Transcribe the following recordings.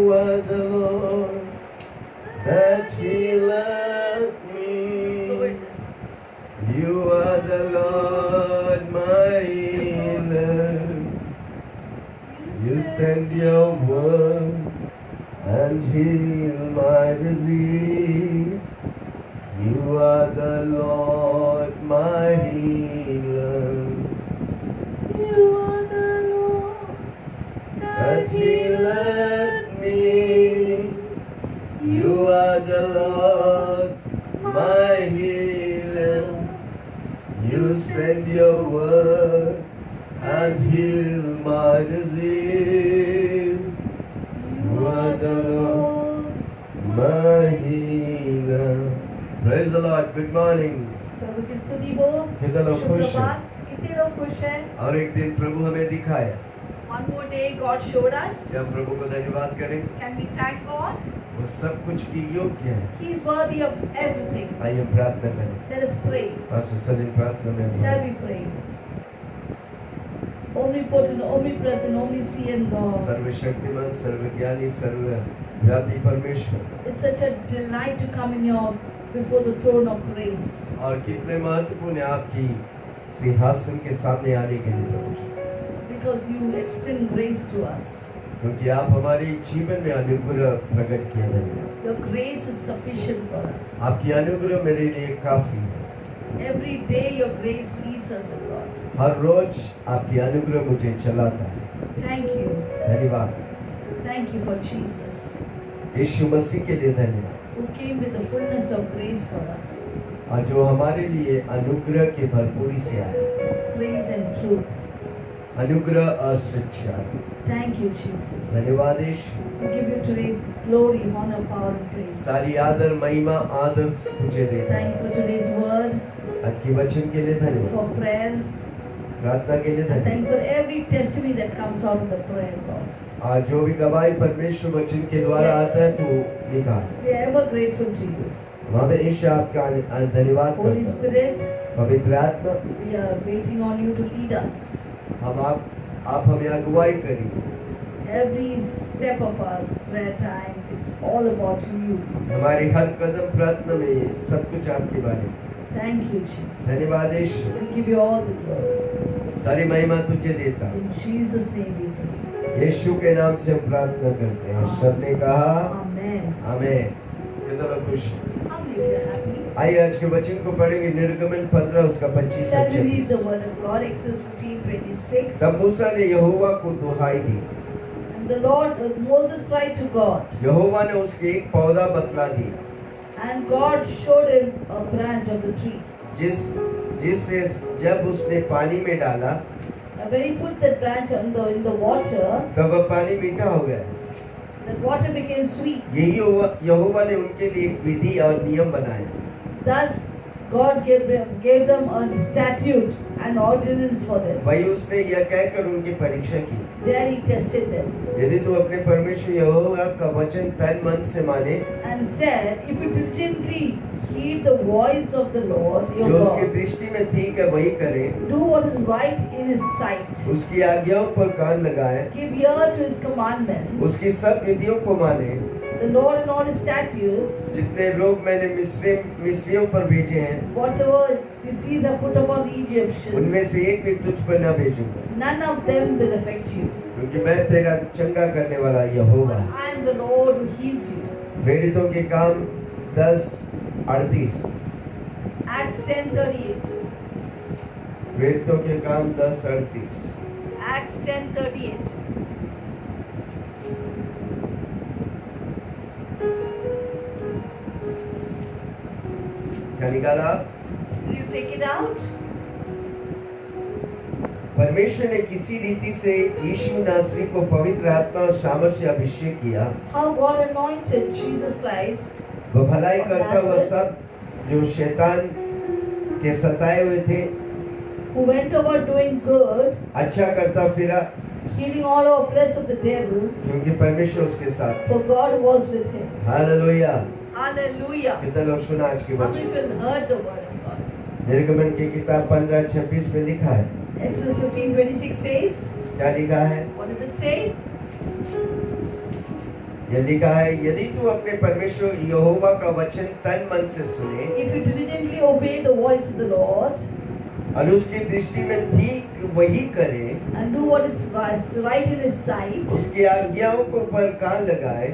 was the Lord that healeth me. You are the Lord my healer. You send your word and heal my disease. You are the Lord my healer. You are the Lord that healeth me. You are the Lord my healer. You send your word and heal my disease. You are the Lord my healer. Praise the Lord. Good morning. प्रभु की स्तुति हो। कितने लोग खुश हैं? कितने लोग खुश हैं? और एक दिन प्रभु हमें दिखाया। One more day God showed us. क्या हम प्रभु को धन्यवाद करें? Can we thank God? वो सब कुछ की योग्य है। He is worthy of everything. आइए प्रार्थना करें। Let us pray. Pastor Salim प्रार्थना में। Shall we pray? Omnipotent, omnipresent, omniscient God. सर्वशक्तिमान, सर्वज्ञानी, सर्वव्यापी परमेश्वर। It's such a delight to come in your before the throne of grace. और कितने महत्वपूर्ण है आपकी सिंहासन के सामने आने के लिए प्रभु। Because you extend grace to us. क्योंकि आप हमारे जीवन में अनुग्रह प्रकट किए हैं। Your grace is sufficient for us. आपकी अनुग्रह मेरे लिए काफी है। Every day your grace leads us, O God. हर रोज आपकी अनुग्रह मुझे चलाता है। Thank you. धन्यवाद। Thank you for Jesus, यीशु मसीह के लिए धन्यवाद। who came with the fullness of grace for us. और जो हमारे लिए अनुग्रह के भरपूरी से आए। Grace and truth. अनुग्रह और सच्चाई। Thank you, Jesus. धन्यवाद यीशु। We give you today's glory, honor, power, and praise. सारी आदर, महिमा, आदर तुझे देता Thank है। you for today's word, आज की वचन के लिए धन्यवाद। for prayer, प्रार्थना के लिए and thank धन्यवाद। you for every testimony that comes out of the prayer, God. आज जो भी गवाही परमेश्वर वचन के द्वारा आता है तो निकाल। We are ever grateful to you. हमेशा आपका धन्यवाद Holy करते हैं। Spirit, पवित्र आत्मा, we are waiting on you to lead us. हम आप हमें अगुवाई करिए। Every step of our prayer time, it's all about you. हमारी हर कदम प्रार्थना में ये सब कुछ आपके बारे में। Thank you, Jesus. धन्यवाद यीशु। We give you all the glory. सारी महिमा तुझे देता हूँ। In Jesus' name we pray. यीशु के नाम से हम प्रार्थना करते हैं। और सबने कहा Amen. आमीन। कितना लोग खुश हैं? How many of you are happy? आइए आज के वचन को पढ़ेंगे। निर्गमन 15 उसका 25 Shall we read the 26। word of God? Exodus 15:26. तब मूसा ने यहोवा को दुहाई दी। And the Lord, Moses cried to God, यहोवा ने उसके एक पौधा बतला दिया and God showed him a branch of the tree. जिससे जब उसने पानी में डाला And when he put that branch in the water, तब वह पानी मीठा हो गया। that water became sweet. यही यहोवा ने उनके लिए एक विधि और नियम बनाए। Thus, God gave them a statute and ordinance for them. वही उसने यह कहकर उनकी परीक्षा की, There he tested them यदि तू अपने परमेश्वर यहोवा का वचन तन मन से माने, and said, if you diligently heed the voice of the Lord your जो उसकी God, दृष्टि में ठीक है वही करे, do what is right in his sight, उसकी आज्ञाओं पर कान लगाए, give ear to his commandments, उसकी सब विधियों को माने, the Lord and all his statutes, जितने लोग मैंने मिस्रियों पर भेजे हैं, whatever disease I put upon the Egyptians, उनमें से एक भी तुझ पर न भेजूंगा, none of them will affect you. क्योंकि मैं तेरा चंगा करने वाला यहोवा। I am the Lord who heals you. प्रेरितों के काम 10:38। Acts 10:38. प्रेरितों के काम 10:38। Acts 10:38. क्या निकाला? Will you take it out? परमेश्वर ने किसी रीति से यीशु नासरी को पवित्र आत्मा और सामर्थ से अभिषेक किया। How God anointed Jesus Christ, वह भलाई करता हुआ सब जो शैतान के सताए हुए थे, who went about doing good, अच्छा करता फिरा, healing all the oppressed of the devil, क्योंकि परमेश्वर उसके साथ। for God was with him. Hallelujah. Hallelujah. कितने लोग सुना आज की How many वचन? people heard the word of God? निर्गमन की किताब 15:26 में लिखा है। Exodus 15:26 says, क्या लिखा है? what does it say? ये लिखा है, यदि तू अपने परमेश्वर यहोवा का वचन तन मन से सुने if you diligently obey the voice of the Lord और उसकी दृष्टि में ठीक वही करे, and do what is right in His sight, उसकी आज्ञाओं को पर कान लगाए,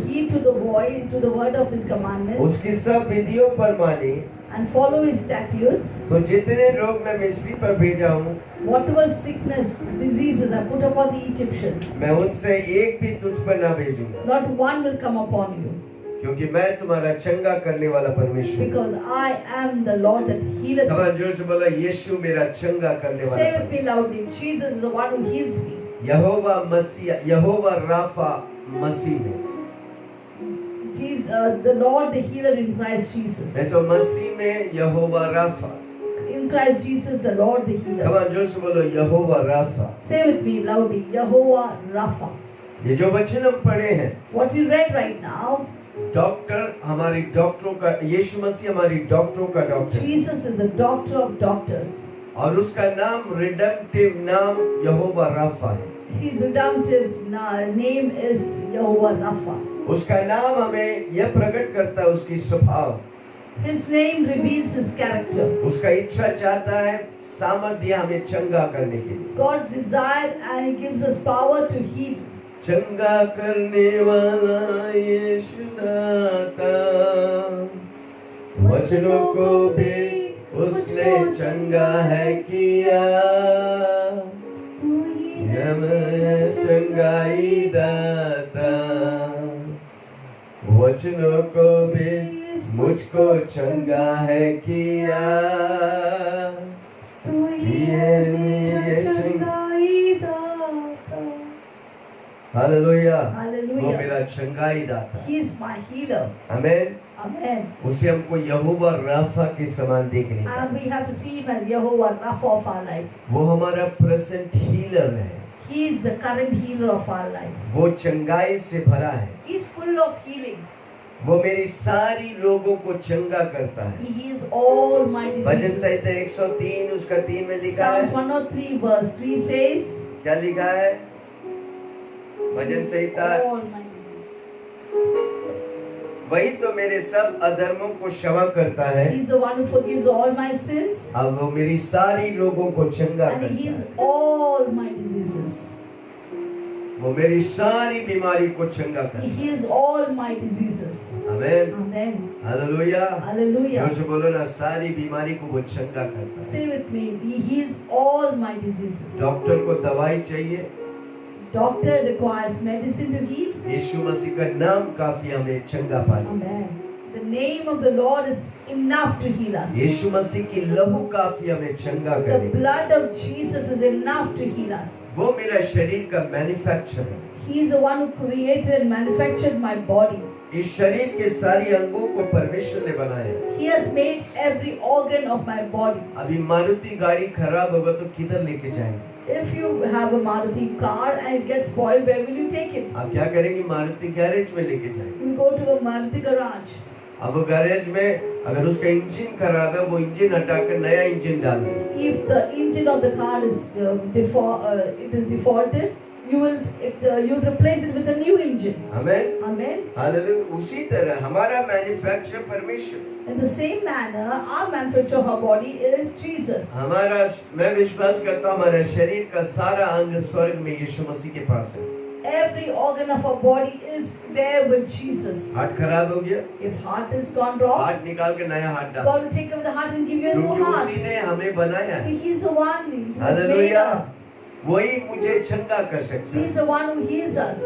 heed to the voice, to the word of His commandments, उसकी सब विधियों पर माने, and follow His statutes, तो जितने रोग मैं मिस्री पर भेजा हूँ, whatever sickness, diseases I put upon the Egyptians, मैं उनसे एक भी तुझ पर ना भेजूंगा, not one will come upon you, क्योंकि मैं तुम्हारा चंगा करने वाला परमेश्वर हूँ। because I am the Lord that healeth come on thee. जोर से बोला, यीशु मेरा चंगा करने वाला Say with परमेश्वर। me loudly, Jesus is the one who heals me. Jehovah मसीह, यहोवा राफा मसीह में, Jesus, the Lord, the healer in Christ Jesus. नहीं तो मसीह में Jehovah Rapha. In Christ Jesus, the Lord, the healer. Come on जोर से बोलो, Jehovah Rapha. Say with me loudly, Jehovah Rapha. ये जो वचन हम पढ़े हैं, What we read right now, doctor हमारी डॉक्टरों का, यीशु मसीह हमारी डॉक्टरों का doctor, Jesus is the doctor of doctors. और उसका नाम रिडेम्पटिव नाम यहोवा राफा है। His redemptive name is Jehovah Rapha. उसका नाम हमें यह प्रकट करता है उसकी स्वभाव, His name reveals His character. उसका इच्छा चाहता है सामर्थ्य हमें चंगा करने के लिए। God's desire, and He gives us power to heal. चंगा करने वाला यीशु दाता, वचनों को भी उसने चंगा है किया, मैं चंगाई दाता, वचनों को भी मुझको चंगा है किया, ये मेरे चंगाई दाता। हालेलुया, वो Hallelujah. मेरा चंगाई दाता। He is my healer. Amen. Amen. उसे हमको यहोवा राफा के समान देखने का, And we have to see Him as Jehovah Rapha of our life. वो हमारा प्रेजेंट हीलर है, He is the current healer of our life. वो चंगाई से भरा है, He is full of healing. वो मेरी सारी रोगों को चंगा करता है। He heals all my bhajan diseases. संहिता 103 उसका 3 में लिखा Psalms है, 103 verse 3 says, क्या लिखा है? भजन संहिता, all my diseases. वही तो मेरे सब अधर्मों को क्षमा करता है, He is the one who forgives all my sins, अब वो मेरी सारी रोगों को चंगा and He करता heals है, all my diseases. वो मेरी सारी बीमारी को चंगा करता He है। heals all my diseases. Amen, Amen. Hallelujah. Hallelujah. जोर से बोलो ना, सारी बीमारी को वो चंगा करता है। Say with me, He heals all my diseases. Doctor को दवाई चाहिए, Doctor requires medicine to heal. यीशु मसीह का नाम काफी हमें चंगा पाने। Amen. The name of the Lord is enough to heal us. यीशु मसीह की लहू काफी हमें चंगा The करने। blood of Jesus is enough to heal us. वो मेरा शरीर का मैन्युफैक्चर है, He is the one who created and manufactured my body. इस शरीर के सारी अंगों को परमेश्वर ने बनाया। He has made every organ of my body. अभी मारुति गाड़ी खराब होगा तो किधर लेके जाएंगे? If you have a Maruti car and it gets spoiled, where will you take it? आप क्या करेंगे? मारुति गैरेज में लेके जाएंगे। You go to a Maruti garage. अब वो गैरेज में अगर उसका इंजन खराब है, वो इंजन हटाकर नया इंजन डाल देंगे। If the engine of the car is it is defaulted, you replace it with a new engine. Amen, Amen. Hallelujah. उसी तरह हमारा मैन्युफैक्चर परमेश्वर, In the same manner, our manufacture of our body is Jesus. हमारा, मैं विश्वास करता हूँ हमारे शरीर का सारा अंग स्वर्ग में यीशु मसीह के पास है। Every organ of our body is there with Jesus. Heart खराब हो गया, If heart is gone wrong, heart निकाल के नया हार्ट डाल, God will take away the heart and give you a new क्योंकि heart. उसी ने हमें बनाया है। He is the one who has made hallelujah, us. वही मुझे चंगा कर सकता He है। is the one who heals us.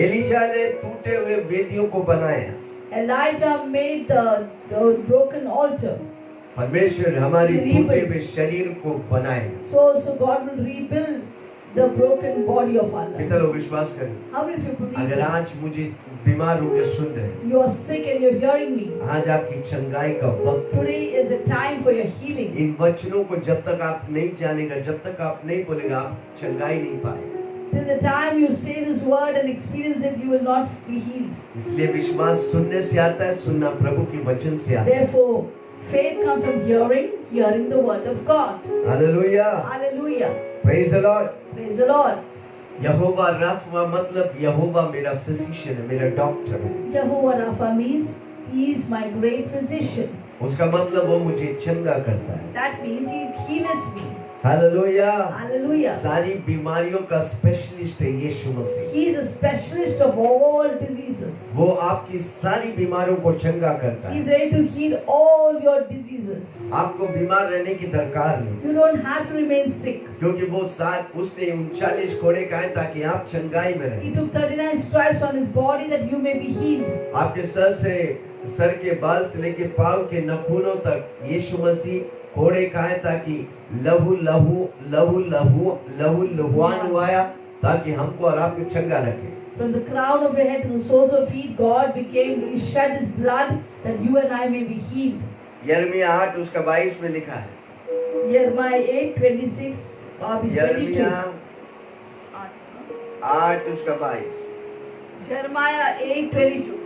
Elisha ने टूटे हुए वेदियों को बनाया, Elijah made the broken altar. परमेश्वर हमारी टूटे हुए शरीर को बनाए। So God will rebuild the broken body of our कितना life. लोग विश्वास करें? How many people believe अगर this? आज मुझे बीमार होकर सुन रहे हैं, You are sick and you're hearing me. आज आपकी चंगाई का वक्त है। Today is a time for your healing. इन वचनों को जब तक आप नहीं जानेगा, जब तक आप नहीं बोलेगा, आप चंगाई नहीं पाएंगे। Till the time you say this word and experience it, you will not be healed. इसलिए विश्वास सुनने से आता है, सुनना प्रभु के वचन से आता है। Therefore, faith comes from hearing the word of God. Hallelujah, Hallelujah. Praise the Lord. Praise the Lord. Jehovah Rafa मतलब यहोवा मेरा फिजिशियन है, मेरा डॉक्टर है। Jehovah Rapha means He is my great physician. उसका मतलब वो मुझे चंगा करता है। That means He heals me. Hallelujah. Hallelujah. सारी बीमारियों का स्पेशलिस्ट है यीशु मसीह। He is a specialist of all diseases. वो आपकी सारी बीमारियों को चंगा करता He is है। ready to heal all your diseases. आपको बीमार रहने की दरकार नहीं, You don't have to remain sick. क्योंकि वो उसने 39 कोड़े खाए ताकि आप चंगाई में He रहें। took 39 stripes on His body that you may be healed. आपके सर के बाल से लेके पांव के नाखूनों तक यीशु मसीह कोड़े खाए ताकि लहू लहू लहू लहू लहू लुहान हुआया ताकि हमको और आपको चंगा रखे। From the crown of your head to the soles of feet, God He shed His blood that you and I may be healed. यिर्मयाह 8 उसका 22 में लिखा है। Jeremiah 8:26 or यिर्मयाह 22. 8 उसका 22। Jeremiah 8:22.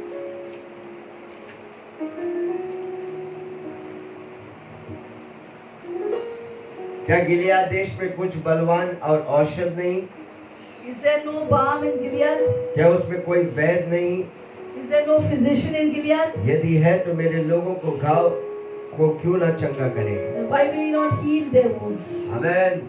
क्या गिलियाद देश में कुछ बलवान और औषध नहीं? Is there no balm in Gilead? क्या उसमें कोई वैद्य नहीं? Is there no physician in Gilead? यदि है तो मेरे लोगों को घाव को क्यों ना चंगा करेगा? Then why will He not heal their wounds? आमेन।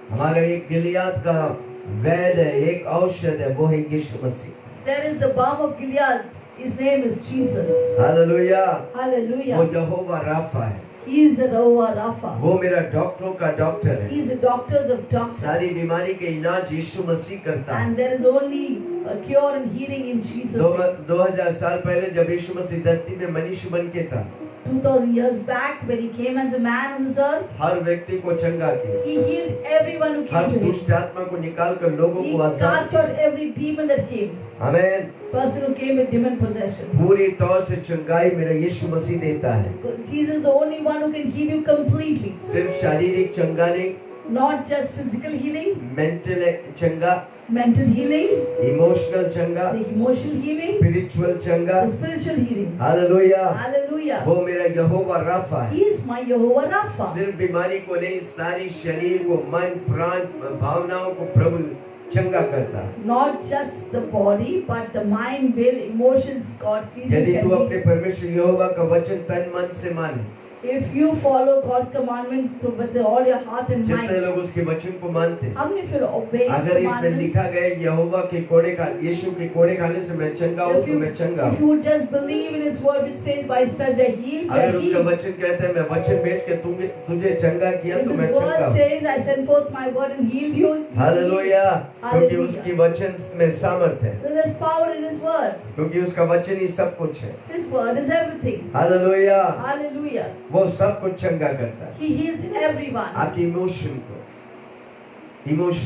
हमारा एक गिलियाद का वैद्य है, एक औषध है, वो है यीशु मसीह। There is the balm of Gilead. His name is Jesus. Hallelujah. वो Hallelujah. यहोवा राफा है, He is the Jehovah Rapha. वो मेरा डॉक्टरों का डॉक्टर है। He is the doctors of doctors. सारी बीमारी के इलाज यीशु मसीह करता है। And there is only a cure and healing in Jesus. 2000 साल पहले जब यीशु मसीह धरती में मनुष्य बन के था, 2000 years back when He came as a man on this earth, हर व्यक्ति को चंगा किया, He healed everyone who her came to Him. दुष्ट आत्मा को निकाल कर लोगों He को आजाद cast out every demon that came. किया। आमेन। Person who came with demon possession. पूरी तौर से चंगाई मेरा यीशु मसीह देता है। Jesus is the only one who can heal you completely. सिर्फ शारीरिक चंगा नहीं, Not just physical healing, mental चंगा, mental healing, इमोशनल चंगा, the emotional healing, स्पिरिचुअल चंगा। the spiritual healing. Hallelujah. Hallelujah. वो मेरा यहोवा राफा है। He is my Jehovah Rapha. सिर्फ बीमारी को नहीं, सारी शरीर को, मन प्राण भावनाओं को प्रभु चंगा करता है। Not just the body, but the mind, will, emotions. God, Jesus यदि can तू अपने heal. परमेश्वर यहोवा का वचन तन मन से माने, If you follow God's commandment with all your heart and कितने mind, लोग उसके वचन को मानते हैं? how many of you obey His अगर इसमें लिखा commandments? गया यहोवा के कोड़े खा यीशु के कोड़े खाने से मैं चंगा हूँ, If तो you, मैं चंगा if हूँ। you would just believe in His word, which says by His stripes they are healed, they अगर are उसका healed. वचन कहता है मैं वचन भेज के तुझे चंगा किया, If तो मैं His चंगा word हूँ। says, I send forth my word and healed you, hallelujah. क्योंकि Hallelujah. उसकी वचन में सामर्थ है, There is power in His word. क्योंकि उसका वचन ही सब कुछ है। His word is everything. Hallelujah. Hallelujah. वो सब कुछ चंगा करता है। He heals everyone. आपकी इमोशन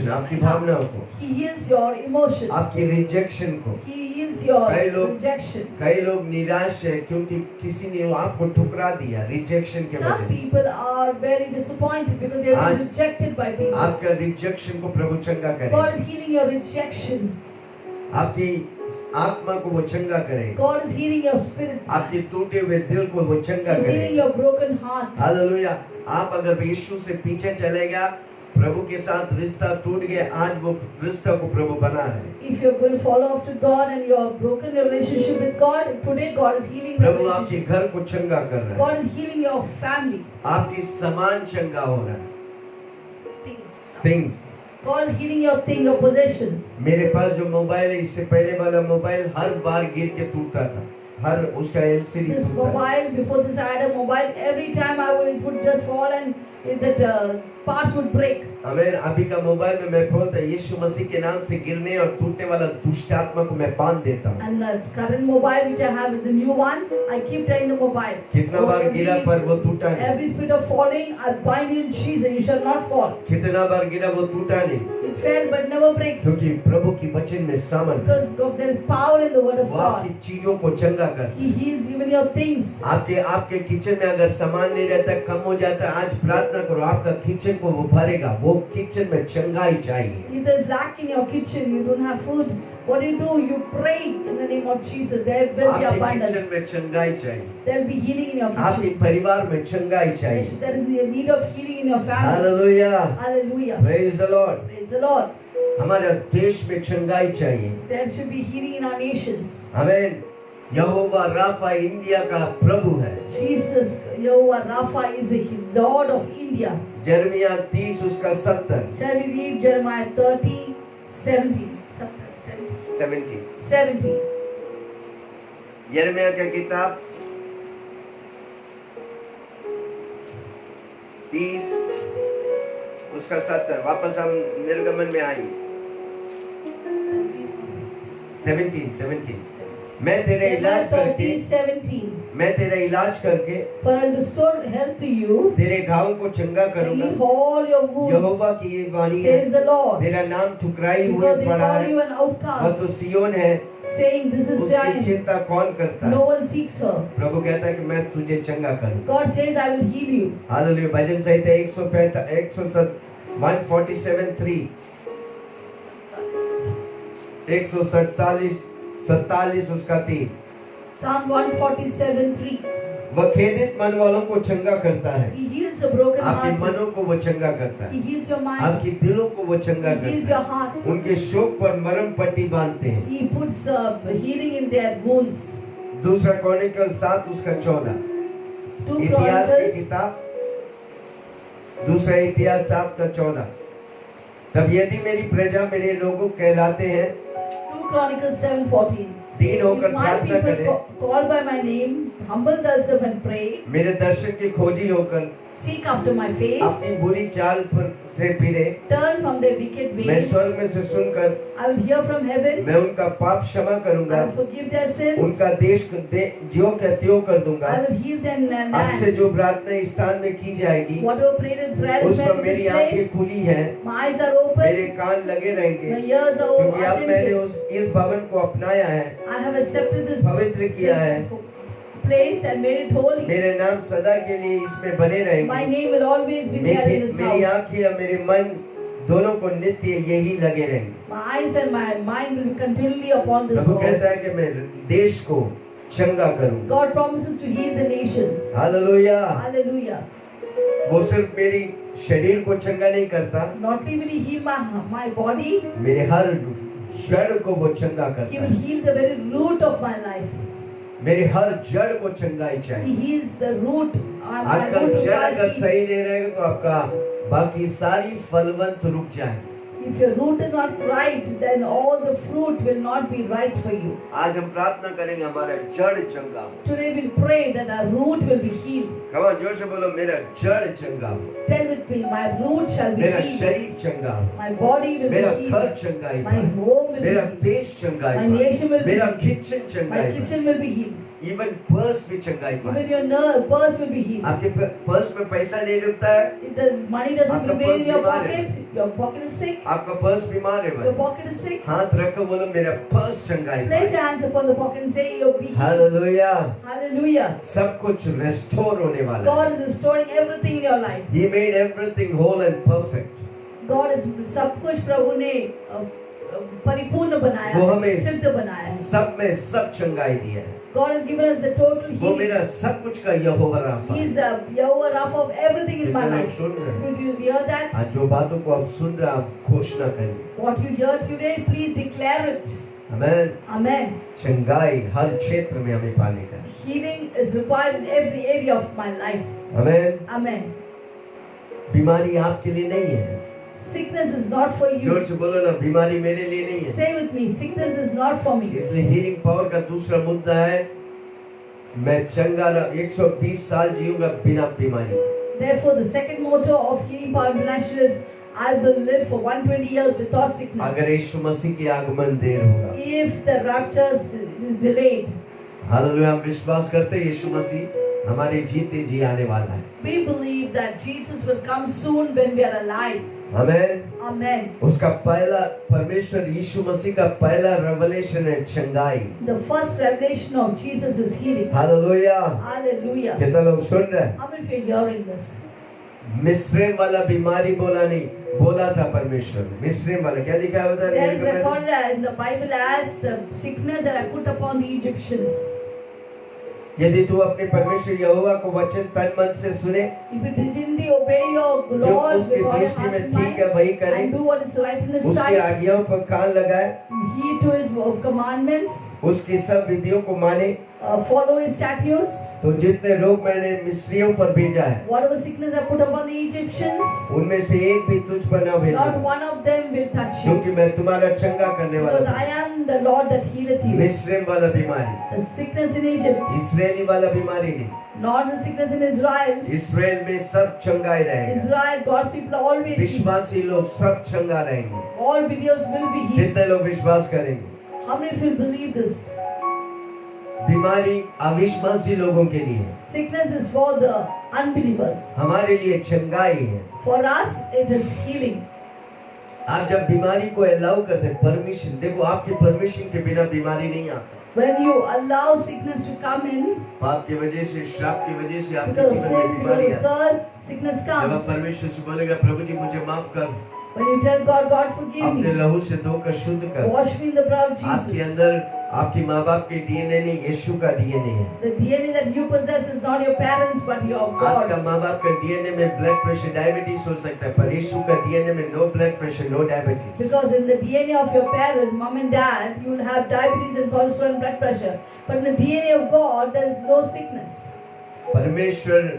आपकी भावनाओं को, He heals your emotions. आपकी रिजेक्शन को। He heals your कई लोग- rejection. कई लोग निराश है क्योंकि किसी ने आपको ठुकरा दिया रिजेक्शन के Some वजह से। people are very disappointed because they have been आज- rejected by people. आपका रिजेक्शन को प्रभु चंगा God करेगा, is healing your rejection. आपकी आत्मा को वो चंगा करेगा, God is healing your spirit. आपके टूटे हुए दिल को वो चंगा He's healing करेगा। your broken heart. हालेलुया। आप अगर यीशु से पीछे चलेगा, प्रभु के साथ रिश्ता टूट गया, आज वो रिश्ता को प्रभु बना है। If you will follow after God and you have broken your relationship with God, today God is healing the प्रभु आपके relationship. घर को चंगा कर रहा है, God is healing your family. आपकी सामान चंगा हो रहा है। Things, God is healing your thing, your possessions. मेरे पास जो मोबाइल है, इससे पहले वाला मोबाइल हर बार गिर के टूटता था, हर उसका एलसीडी This टूटता था। mobile, before this I had a mobile, every time it would just fall and that parts would break. हमें अभी का मोबाइल में मैं बोलता यीशु मसीह के नाम से गिरने और टूटने वाला दुष्ट आत्मा को मैं बांध देता हूँ। And the current mobile which I have is the new one, I keep telling the mobile. कितना बार गिरा पर वो टूटा नहीं, Every spirit of falling, I bind you in Jesus, you shall not fall. कितना बार गिरा वो टूटा नहीं, It fell but never breaks. क्योंकि प्रभु की वचन में सामर्थ है। Because there is power in the word of वो आपकी God. चीजों को चंगा कर, He heals even your things. आपके किचन में अगर सामान नहीं रहता, कम हो जाता है, आज प्रार्थना करो, आपका किचन को वो भरेगा। वो किचन में चंगाई चाहिए। If there is lack in your kitchen, you don't have food, what do? You pray in the name of Jesus. There will be आपके किचन abundance. में चंगाई चाहिए, There will be healing in your आपके kitchen. परिवार में चंगाई चाहिए। There is a need of healing in your family. Hallelujah, Hallelujah. Praise the Lord. Praise the Lord. हमारे देश में चंगाई चाहिए। There should be healing in our nations. आमीन। यहोवा राफा इंडिया का प्रभु है। Jesus, Jehovah Rapha is the Lord of India. यिर्मयाह 30 उसका 70। Shall we read Jeremiah 30, 17? 70. यिर्मयाह की किताब 30 उसका 70। वापस हम निर्गमन में आएंगे। 17। मैं तेरा इलाज करके 17. मैं तेरा इलाज करके For I'll restore health to you, तेरे घावों को चंगा and करूंगा। heal all your wounds, यहोवा की ये वाणी है। says the Lord. तेरा नाम ठुकराई हुए Because they पड़ा call है you an और outcast, तो सियोन है, saying, this is उसकी Zion. चिंता कौन करता No है? one seeks her. प्रभु कहता है कि मैं तुझे चंगा करूंगा। God says, I will heal you. Hallelujah. भजन संहिता 147:3 147 उसका 3। Psalm 147:3. वह खेदित मन वालों को चंगा करता है। He heals the broken आपके hearted. मनों को वो चंगा करता He है। heals your mind. आपके दिलों को वो चंगा He heals करता your है। heart. उनके शोक पर मरहम पट्टी बांधते हैं। He puts healing in their wounds. दूसरा क्रॉनिकल 7 उसका 14। 2 इतिहास की Chronicles. किताब दूसरा इतिहास 7 का 14। तब यदि मेरी प्रजा मेरे लोगों कहलाते हैं 2 Chronicles 7:14. दीन होकर If my प्रार्थना people करें, call by my name, humble themselves and pray, मेरे दर्शन की खोजी होकर seek after my face, अपनी बुरी चाल पर से फिरे, turन from their wicked मैं ways, स्वर्ग में से सुनकर I will hear from heaven, मैं उनका पाप क्षमा I करूंगा, will forgive their sins, उनका देश ज्यों का त्यों कर दूंगा। I will heal their अब से land. जो प्रार्थना इस स्थान में की जाएगी Whatever prayed and prayer उस is पर made in मेरी this आंखें place, खुली हैं, my eyes are मेरे open, कान लगे रहेंगे, my ears are क्योंकि अब मैंने open. इस भवन को अपनाया है, I have accepted this पवित्र किया है। place and made it holy. मेरे नाम सदा के लिए इसमें बने My रहेंगे। name will always be there in this मेरी house. आंखें और मेरे मन दोनों को नित्य यही लगे रहेंगे। My eyes and my mind will be continually upon this प्रभु कहता है house. कि मैं देश को चंगा करूंगा। God promises to heal the nations. Hallelujah. Hallelujah. वो सिर्फ मेरी शरीर को चंगा नहीं करता, Not only will He heal my body, मेरे हर जड़ को वो चंगा He करता will है। heal the very root of my life. मेरे हर जड़ को चंगाई He चाहिए। heals the root. My आपका root जड़ अगर requires सही नहीं रहेगा तो आपका बाकी सारी फलवंत रुक जाएगी। If your root is not right, then all the fruit will not be right for you. आज हम प्रार्थना करेंगे हमारा जड़ चंगा हो। Today we'll pray that our root will be healed. कमां जोर से बोलो, मेरा जड़ चंगा हो, Tell with me, my root shall be मेरा healed. शरीर चंगा हो, My body will मेरा be घर healed. चंगाई My पाए, home will be मेरा healed. देश चंगाई My nation will पाए, be मेरा healed. किचन My चंगाई पाए, kitchen will be healed. Even purse भी चंगाई पाए। Even your purse will be healed. आपके पर्स में पैसा नहीं रुकता है, If the money doesn't आपका remain in purse your बीमार है। pocket, your pocket is sick. आपका पर्स बीमार है Your भाई, pocket is sick. हाथ रखो, बोलो मेरा पर्स चंगाई Place पाए। your hands upon the pocket and say, you'll be healed. Hallelujah. Hallelujah. सब कुछ रेस्टोर होने वाला है। God is restoring everything in your life. He made everything whole and perfect. God is सब कुछ प्रभु ने परिपूर्ण बनाया वो है, हमें सिद्ध बनाया है. सब में सब चंगाई दिया है। God has given us the total वो healing. मेरा सब कुछ का यहोवा राफा He है। is the Jehovah Rapha of everything in my कितने लोग life. सुन रहे हैं? Did you hear that? आज जो बातों को आप सुन रहे हैं, आप घोषणा करिए। What you hear today, please declare it. Amen. Amen. चंगाई हर क्षेत्र में हमें पाने का है। Healing is required in every area of my life. Amen. Amen. बीमारी आपके लिए नहीं है। Sickness is not for जोर you. से बोलो ना, बीमारी मेरे लिए नहीं है। Say with me, sickness is not for me. इसलिए हीलिंग पावर का दूसरा मुद्दा है, मैं चंगा 120 साल जीऊंगा बिना बीमारी। Therefore, the second motto of Healing Power International is, I will live for 120 years without sickness. अगर यीशु मसीह की आगमन देर होगा, If the rapture is delayed, hallelujah. हम विश्वास करते हैं यीशु मसीह हमारे जीते जी आने वाला है। we believe that Jesus will come soon when we are alive. Amen. Amen. उसका पहला परमेश्वर यीशु मसीह का पहला रेवलेशन है चंगाई। The first revelation of Jesus is healing. Hallelujah. Hallelujah. कितना लोग सुन रहे हैं? How many of you are hearing this? मिस्रेम वाला बीमारी बोला नहीं, बोला था परमेश्वर ने। मिस्रेम वाला क्या लिखा होता There is है? recorded in the Bible as the sickness that I put upon the Egyptians. यदि तू अपने परमेश्वर यहोवा को वचन तन मन से सुने, if you diligently obey your जो laws उसकी with all your दृष्टि heart में and ठीक है mind, वही करे, and do what is right in His उसकी sight, आज्ञाओं पर कान लगाए, heed to His commandments, उसकी सब विधियों को माने, follow His statutes. तो जितने रोग मैंने मिस्रियों पर भेजा है, Whatever sickness I put upon the Egyptians, उनमें से एक भी तुझ पर न not भेजूंगा, one of them will touch you. क्योंकि मैं तुम्हारा चंगा करने Because वाला I am the Lord that healeth हूँ। you. मिस्र वाला बीमारी, The sickness in Egypt, इस्राएली वाला बीमारी नहीं, not the sickness in Israel. इस्राएल में सब चंगाई रहेंगे, Israel, God's people are always healed. विश्वासी लोग सब चंगा रहेंगे। All believers will be healed. कितने लोग विश्वास करेंगे? How many will believe this? बीमारी अविश्वासी लोगों के लिए है, Sickness is for the unbelievers. हमारे लिए चंगाई है। For us, it is healing. आप जब बीमारी को अलाउ करते, परमिशन, देखो आपके परमिशन के बिना बीमारी नहीं आता। When you allow sickness to come in, पाप की वजह से, श्राप की वजह से आपके because of जीवन में sin, बीमारी because of आती है। curse, sickness जब आप comes. परमेश्वर से बोलेगा, प्रभु जी मुझे माफ कर, When you tell God, God forgive अपने me, लहू से धोकर शुद्ध कर। wash me in the blood of आपके Jesus. अंदर आपके माँ बाप के डीएनए नहीं, यीशु का डीएनए है। The DNA that you possess is not your parents but your आपका God's. माँ बाप का डीएनए में ब्लड प्रेशर, डायबिटीज हो सकता है, पर यीशु का डीएनए में no blood pressure, no diabetes. Because in the DNA of your parents, mom and dad, you will have diabetes and cholesterol and blood pressure. But in the DNA of God, there is no sickness. परमेश्वर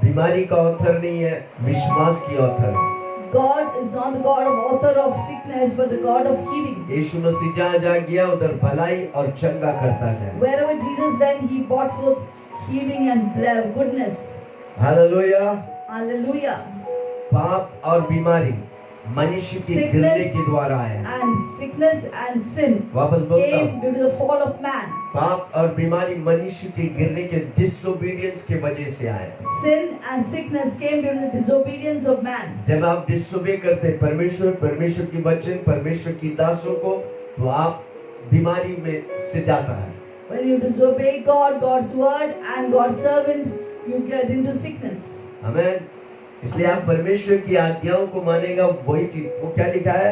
बीमारी का author नहीं है, विश्वास की author है। God is not the God of author of sickness, but the God of healing. यीशु मसीह जहाँ जहाँ गया उधर भलाई और चंगा करता है। Wherever Jesus went, He brought forth healing and goodness. Hallelujah. Hallelujah. पाप और बीमारी मनुष्य के गिरने के द्वारा आया। And sickness and sin वापस बोलता came हूँ, due to the fall of man. पाप और बीमारी मनुष्य के गिरने के डिसोबीडियंस के वजह से आया। Sin and sickness came due to the disobedience of man. जब आप डिसोबे करते हैं परमेश्वर की वचन, परमेश्वर की दासों को, तो आप बीमारी में से जाता है। When you disobey God, God's word and God's servant, you get into sickness. आमेन। इसलिए आप परमेश्वर की आज्ञाओं को मानेगा, वही चीज। वो क्या लिखा है?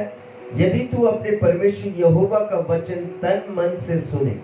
यदि तू अपने परमेश्वर यहोवा का वचन तन मन से सुने,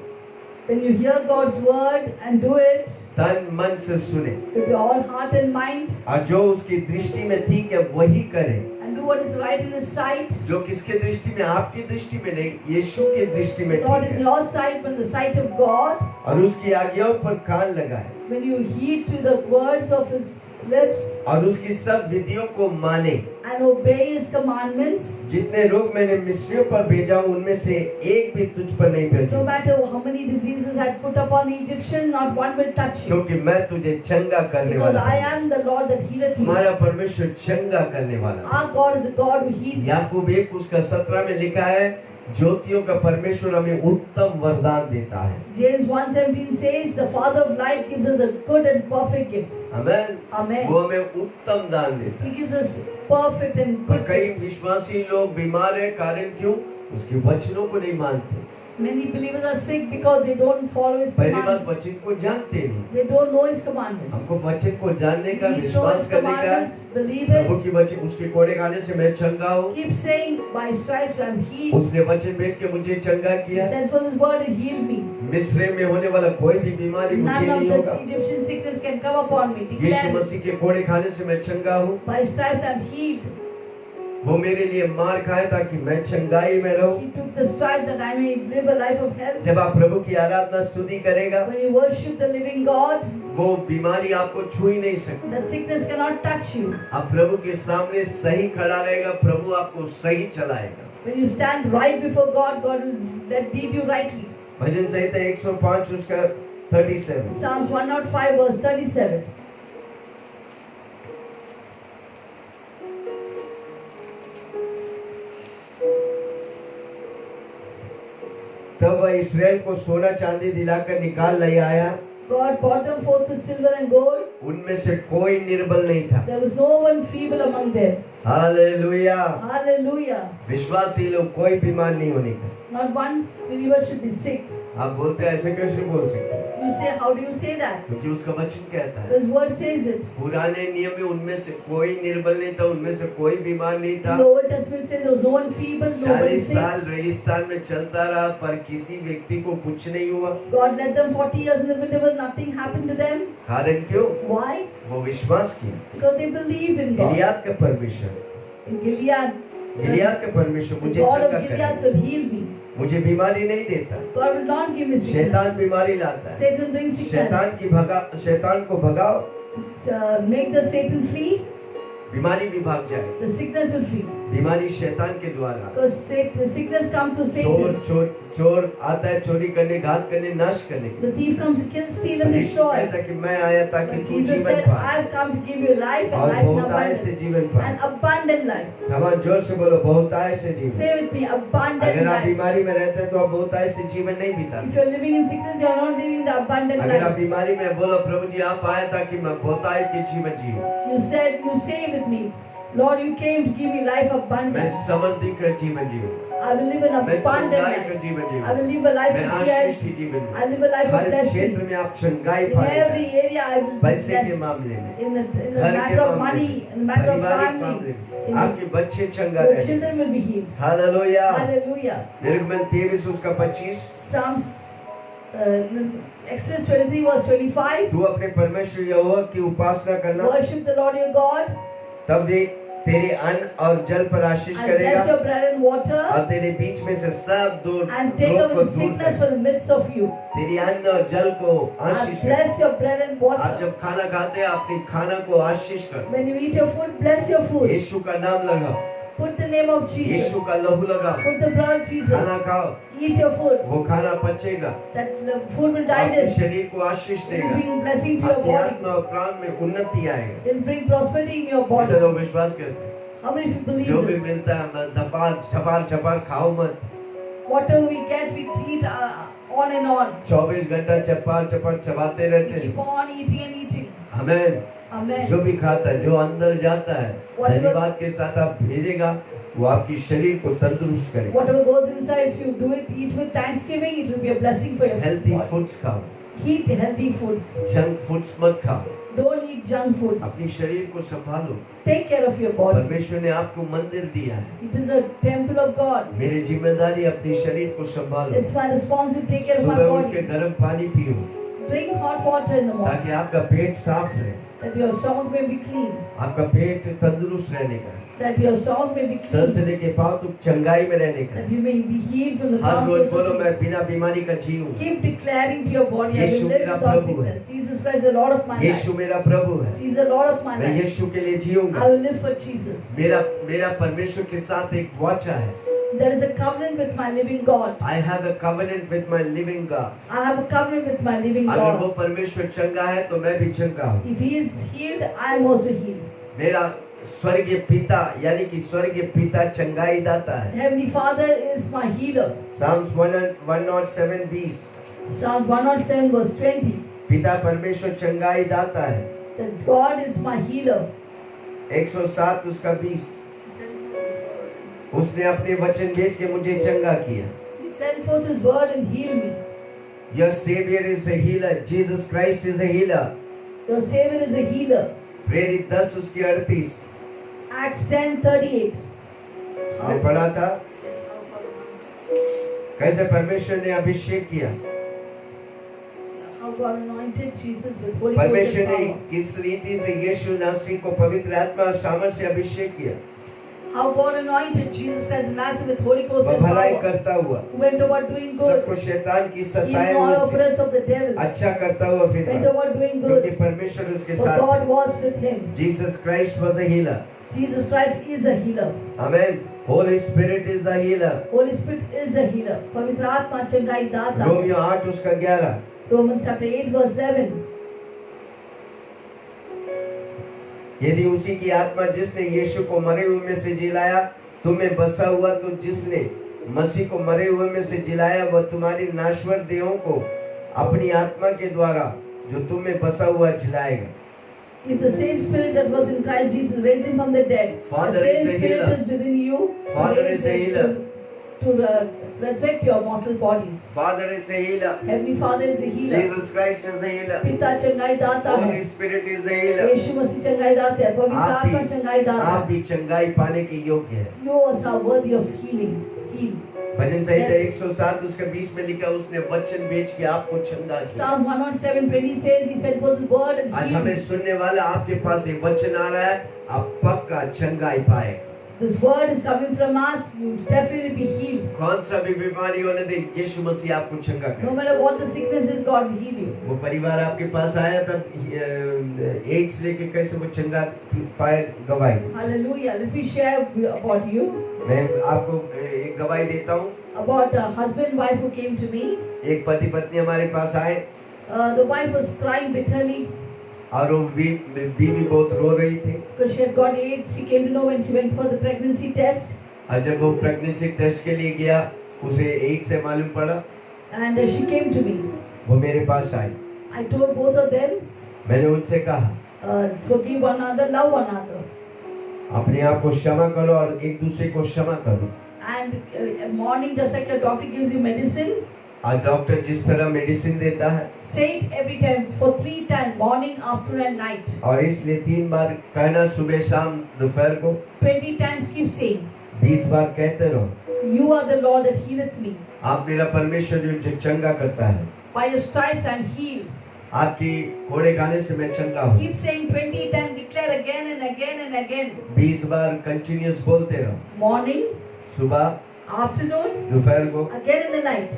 When you hear God's word and do it तन मन से सुने, with your all heart and mind, और जो उसकी दृष्टि में ठीक है वही करे। and do what is right in His sight, जो किसके दृष्टि में? आपकी दृष्टि में नहीं, यीशु की दृष्टि में not ठीक in है। your sight but in the sight of God, और उसकी आज्ञाओं पर कान लगाए, when you heed to the words of His lips और उसकी सब विधियों को माने। and obey His commandments, जितने रोग मैंने मिस्रियों पर भेजा हूं, उनमें से एक भी तुझ पर नहीं no भेजूंगा, matter how many diseases I put upon the Egyptians, not one will touch you. क्योंकि मैं तुझे चंगा करने Because वाला I हूं। am the Lord that healeth you. हमारा परमेश्वर चंगा करने वाला है। Our God is a God who heals. याकूब 1:17 में लिखा है, ज्योतियों का परमेश्वर हमें उत्तम वरदान देता है। James 1:17 says, the Father of light gives us a good and perfect gifts. Amen. Amen. वो हमें उत्तम दान देता He है। gives us perfect and पर good कई gifts. विश्वासी लोग बीमार है, कारण क्यों? उसके वचनों को नहीं मानते। Many believers are sick because they don't follow His पहली बात, commandments. वचन को जानते नहीं। They don't know His commandments. हमको वचन को जानने का, We know विश्वास His करने का, commandments, believe प्रभु it, की वचन, उसके कोड़े खाने से मैं चंगा हूँ, keep saying, by stripes I am healed. उसने वचन भेज के मुझे चंगा He किया। sent for His word and healed me. मिस्र में होने वाला कोई भी बीमारी मुझे None of नहीं the होगा। Egyptian sickness can come upon me. Yeshu Declare it. मसीह के कोड़े खाने से मैं चंगा हूँ। By stripes I am healed. वो मेरे लिए मार खाए ताकि मैं चंगाई में रहूं। He took the stripes that I may live a life of health. जब आप प्रभु की आराधना स्तुति करेगा, When you worship the living God, वो बीमारी आपको छू ही नहीं सकती। that sickness cannot touch you. आप प्रभु के सामने सही खड़ा रहेगा, प्रभु आपको सही चलाएगा। When you stand right before God, God will lead you rightly. भजन संहिता 105 उसका 37। Psalms 105 verse 37. तब वह इस्राएल को सोना चांदी दिलाकर निकाल ले आया, God brought them forth with silver and gold. उनमें से कोई निर्बल नहीं था। There was no one feeble among them. Hallelujah. Hallelujah. विश्वासी लोग कोई बीमार नहीं होने का। Not one believer should be sick. आप बोलते हैं ऐसे कैसे बोल सकते हैं? You say, how do you say that? क्योंकि उसका वचन कहता है His word says it. पुराने नियम में उनमें से कोई निर्बल नहीं था, उनमें से कोई बीमार नहीं था। In the Old Testament says there was no one feeble, nobody 40 sick. साल रेगिस्तान में चलता रहा पर किसी व्यक्ति को कुछ नहीं हुआ। God led them 40 years in the wilderness, nothing happened to them. कारण क्यों? Why? वो विश्वास किया। Because they believed in God. Gilead का परमेश्वर, In Gilead, गिलियाद का परमेश्वर the मुझे God of चंगा Gilead करे, will heal me. मुझे बीमारी नहीं देता। God will not give me sickness. शैतान बीमारी लाता है। Satan brings sickness. शैतान को भगाओ, Make the Satan flee, बीमारी भी भाग जाए। the sickness will flee. बीमारी शैतान के द्वारा। Because the sickness comes to चोर Satan. चोर आता है चोरी करने, घात करने, नाश करने के The thief comes to kill, steal and Yeshu destroy. कहता है कि मैं आया ताकि But तू Jesus जीवन said, पाए I have come to give you life and और life in बहुतायत से abundance. जीवन पाए। An abundant life. हमारे जोर से बोलो बहुतायत से जीवन। Say with me, abundant अगर आप life. बीमारी में रहते हैं तो आप बहुतायत से जीवन नहीं If बिताते। you are living in sickness, you are not living the abundant अगर आप life. बीमारी में बोलो प्रभु जी आप आए ताकि मैं बहुतायत की जीवन जीऊं, You say with me, Lord, you came to give me life मैं abundant. समृद्धि का जीवन जीऊं, I will live an मैं abundant चंगाई का life. जीवन I जीऊं, will live a life मैं of आशीष blessing. की जीवन I live a life of her blessing. क्षेत्र में आप चंगाई In पाएंगे। every area, I will be पैसे के blessed. मामले में, In the घर के matter of मामले money, में, in the matter of पारिवारिक मामले family, में, in आपके बच्चे चंगा your रहे। children will be healed. Hallelujah. Hallelujah. निर्गमन 23 उसका 25। Psalms, Exodus 23 verse 25. तू अपने परमेश्वर यहोवा की उपासना करना, Worship the Lord your God तब वे तेरे अन्न और जल पर आशीष and bless करेगा your bread and water और तेरे बीच में से सब दूर and take रोग को away दूर sickness कर। from the midst of you. तेरी अन्न और जल को And आशीष कर। bless your bread and आप water. जब खाना खाते हैं अपने खाना को आशीष कर। When you eat your food, bless your food. यीशु का नाम लगाओ, Put the name of Jesus. यीशु का लहू लगाओ, Put the blood of खाना Jesus. खाओ, Eat your food. वो खाना पचेगा, That the food will आपके digest. शरीर को आशीष It will देगा, bring blessing to your आपकी body. आत्मा और प्राण में उन्नति आएगी। It will bring prosperity in your कितने body. लोग विश्वास करते हैं? How many of you believe जो भी this? मिलता है बस धपार छपार खाओ मत। Whatever we get, we eat on and on. 24 घंटा चपार चपार चबाते रहते We keep हैं। on eating and eating. Amen. Amen. जो भी खाता है, जो अंदर जाता है, Whatever- धन्यवाद के साथ आप भेजेगा, वो आपकी शरीर को तंदुरुस्त करेगा। Whatever goes inside, if you do it, eat with thanksgiving, it will be a blessing for your healthy body. Foods खाओ, Eat healthy foods. Junk foods मत खाओ। Don't eat junk foods. अपनी शरीर को संभालो। Take care of your body. परमेश्वर ने आपको मंदिर दिया है, It is a temple of God. मेरी जिम्मेदारी अपनी शरीर को संभालो। It's my responsibility to take care of my सुबह उठ के body. गर्म पानी पियो Drink hot water in the morning, ताकि आपका पेट साफ रहे, that your stomach may be clean. आपका पेट तंदुरुस्त रहने का है। That your stomach may be sir से clean. लेके पाँव तक चंगाई में रहने का है। That you may be healed from the her rose crowns बोलो of मैं बिना बीमारी का जीऊं। Keep declaring to your body, I Yeshu will live मेरा without प्रभु है। sickness. Jesus Christ is the Lord of my life. यीशु मेरा प्रभु है, Jesus is the Lord of my मैं life. यीशु के लिए जीऊंगा। I will live for Jesus. मेरा परमेश्वर के साथ एक वाचा है। There is a covenant with my living God. I have a covenant with my living God. I have a covenant with my living अगर वो God. परमेश्वर चंगा है तो मैं भी चंगा हूँ। If He is healed, I am also healed. मेरा स्वर्गीय पिता यानी कि स्वर्गीय पिता चंगाई दाता है। Heavenly Father is my healer. Psalms 107:20 Psalm 107 verse 20. पिता परमेश्वर चंगाई दाता है। That God is my healer. 107 उसका 20 उसने अपने वचन भेज के मुझे चंगा किया। He sent forth His word and healed me. Your Savior is a healer. Jesus Christ is a healer. Your Savior is a healer. प्रेरित 10 उसकी 38 Acts 10:38. हमने पढ़ा था कैसे परमेश्वर ने अभिषेक किया। How God anointed Jesus with Holy Ghost परमेश्वर and ने power. किस रीति से यीशु नासरी को पवित्र आत्मा और सामर्थ से अभिषेक किया। How God anointed Jesus Christ of Nazareth with Holy Ghost वह and भलाई power. करता हुआ Who went about doing good. सबको शैतान की Healing सताए all हुए से oppressed of the devil. अच्छा करता हुआ फिर Went about doing क्योंकि good. परमेश्वर उसके For साथ God was with him. Jesus Christ was a healer. Jesus Christ is a healer. Amen. Holi spirit is the healer. Holy Spirit is a healer. पवित्र आत्मा चंगाई दाता. रोमियो 8 उसका 11 Romans chapter 8 verse 11. यदि उसी की आत्मा जिसने यीशु को मरे हुए में से जिलाया तुम्हें बसा हुआ तो जिसने मसीह को मरे हुए में से जिलाया वह तुम्हारी नाश्वर देहों को अपनी आत्मा के द्वारा जो तुम्हें बसा हुआ जिलाएगा। If the same spirit that was in Christ Jesus raised him from the dead, Father the same is a spirit healer. is within you. Father raise is a him healer. to resurrect your mortal bodies. Father is a healer. Heavenly Father is a healer. Jesus Christ is a healer. पिता चंगाई दाता है. Holy Spirit is a healer. यीशु मसीह चंगाई दाता है. पवित्र आत्मा चंगाई दाता आप है. भी चंगाई पाने के योग्य है. You are worthy of healing. Heal. भजन संहिता 107 उसका 20 में लिखा, उसने वचन भेज के आपको चंगा किया. Psalm 107:20 says, He said for the word and आज healed. हमें सुनने वाला आपके पास एक वचन आ रहा है, आप पक्का चंगाई पाएगा. This word is coming from us. You will definitely be healed. कौन सा भी बीमारी होने दे, यीशु मसीह आपको चंगा No करे. matter what the sickness is, God will heal you. वो परिवार आपके पास आया तब एड्स लेके कैसे वो चंगा पाए, गवाही. Hallelujah. Let me share about you. मैं आपको एक गवाही देता हूँ. About a husband wife who came to me. एक पति पत्नी हमारे पास आए The wife was crying bitterly और वो बीवी बहुत रो रही थी. because she had got AIDS. She came to know when she went for the pregnancy test. और जब वो प्रेगनेंसी टेस्ट के लिए गया, उसे एड्स से मालूम पड़ा. And she came to me. वो मेरे पास आई. I told both of them, मैंने उनसे कहा, forgive one another, love one another. अपने आप को क्षमा करो और एक दूसरे को क्षमा करो. And morning, just like a doctor gives you medicine, और डॉक्टर जिस तरह मेडिसिन देता है, say it every time for 3 times, morning, afternoon and night. और इसलिए 3 बार कहना, सुबह शाम दोपहर को. 20 times keep saying, 20 बार कहते रहो, You are the Lord that healeth me. आप मेरा परमेश्वर जो चंगा करता है. By your stripes I am healed. आपकी कोड़े खाने से मैं चंगा हूँ. Keep saying 20 times, declare again and again and again. 20 bar continuous बोलते रहो. Morning, सुबह, afternoon, दोपहर को, again in the night.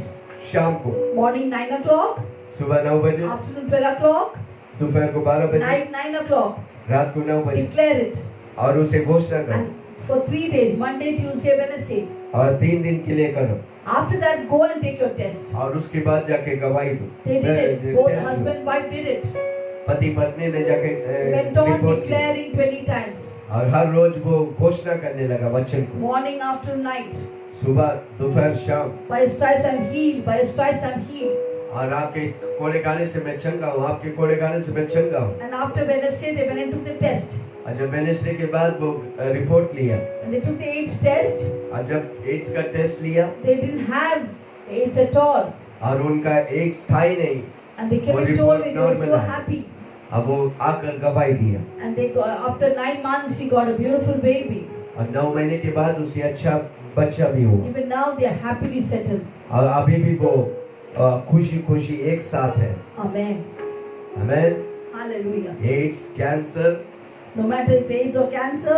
शाम को. Morning 9 o'clock, सुबह 9 बजे, afternoon 12 o'clock, दोपहर को 12 बजे, night 9 o'clock. रात को 9 बजे. Declare it. और उसे घोषणा करो. And for 3 days, Monday, Tuesday, Wednesday. और 3 दिन के लिए करो. After that, go and take your test. और उसके बाद जाके गवाही दो. They did it. Both test लो. husband and wife did it. पति पत्नी ने जाके Went on रिपोर्ट की. declaring 20 times. और हर रोज वो घोषणा करने लगा वचन को. Morning, afternoon, night. सुबह, दोपहर, शाम. By your stripes I'm healed. By your stripes I'm healed. और आपके कोड़े खाने से मैं चंगा हूँ. आपके कोड़े खाने से मैं चंगा हूँ. And after Wednesday, they went and took the test. और जब वेडनेसडे के बाद वो रिपोर्ट लिया, And they took the AIDS test. और जब एड्स का टेस्ट लिया, They didn't have AIDS at all. और उनका एड्स था ही नहीं. And they came वो and told report me they were normal so है. happy. अब वो आकर गवाही दिया. And they got, after 9 months, she got a beautiful baby. और 9 महीने के बाद उसे अच्छा बच्चा भी हुआ. Even now, they are happily settled. और अभी भी वो खुशी खुशी एक साथ है. Amen. Amen. Hallelujah. AIDS, cancer, No matter it's AIDS or cancer,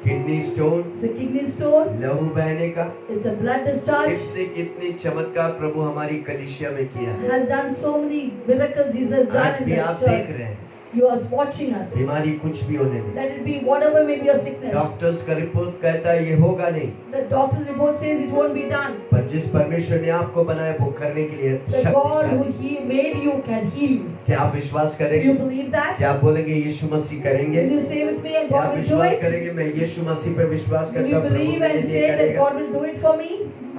kidney stone, it's a kidney stone, लहू बहने का, it's a blood discharge, कितने कितने चमत्कार प्रभु हमारी कलीसिया में किया है. has done so many miracles Jesus has done आज in भी the आप देख church. रहे हैं. You are watching us. बीमारी कुछ भी होने में, Let it be whatever may be your sickness. Doctors का रिपोर्ट कहता है ये होगा नहीं. The doctor's report says it won't be done. पर जिस परमेश्वर ने आपको बनाया वो करने के लिए The God who शक्तिशाली. He made you can heal you. क्या आप विश्वास Do you करेंगे? believe that? क्या आप बोलेंगे यीशु मसीह करेंगे? Will you say with me and क्या God आप will do विश्वास it? करेंगे? मैं यीशु मसीह पे विश्वास Will करता you हूँ, प्रभु believe मेरे and लिए say that करेगा. God will do it for me?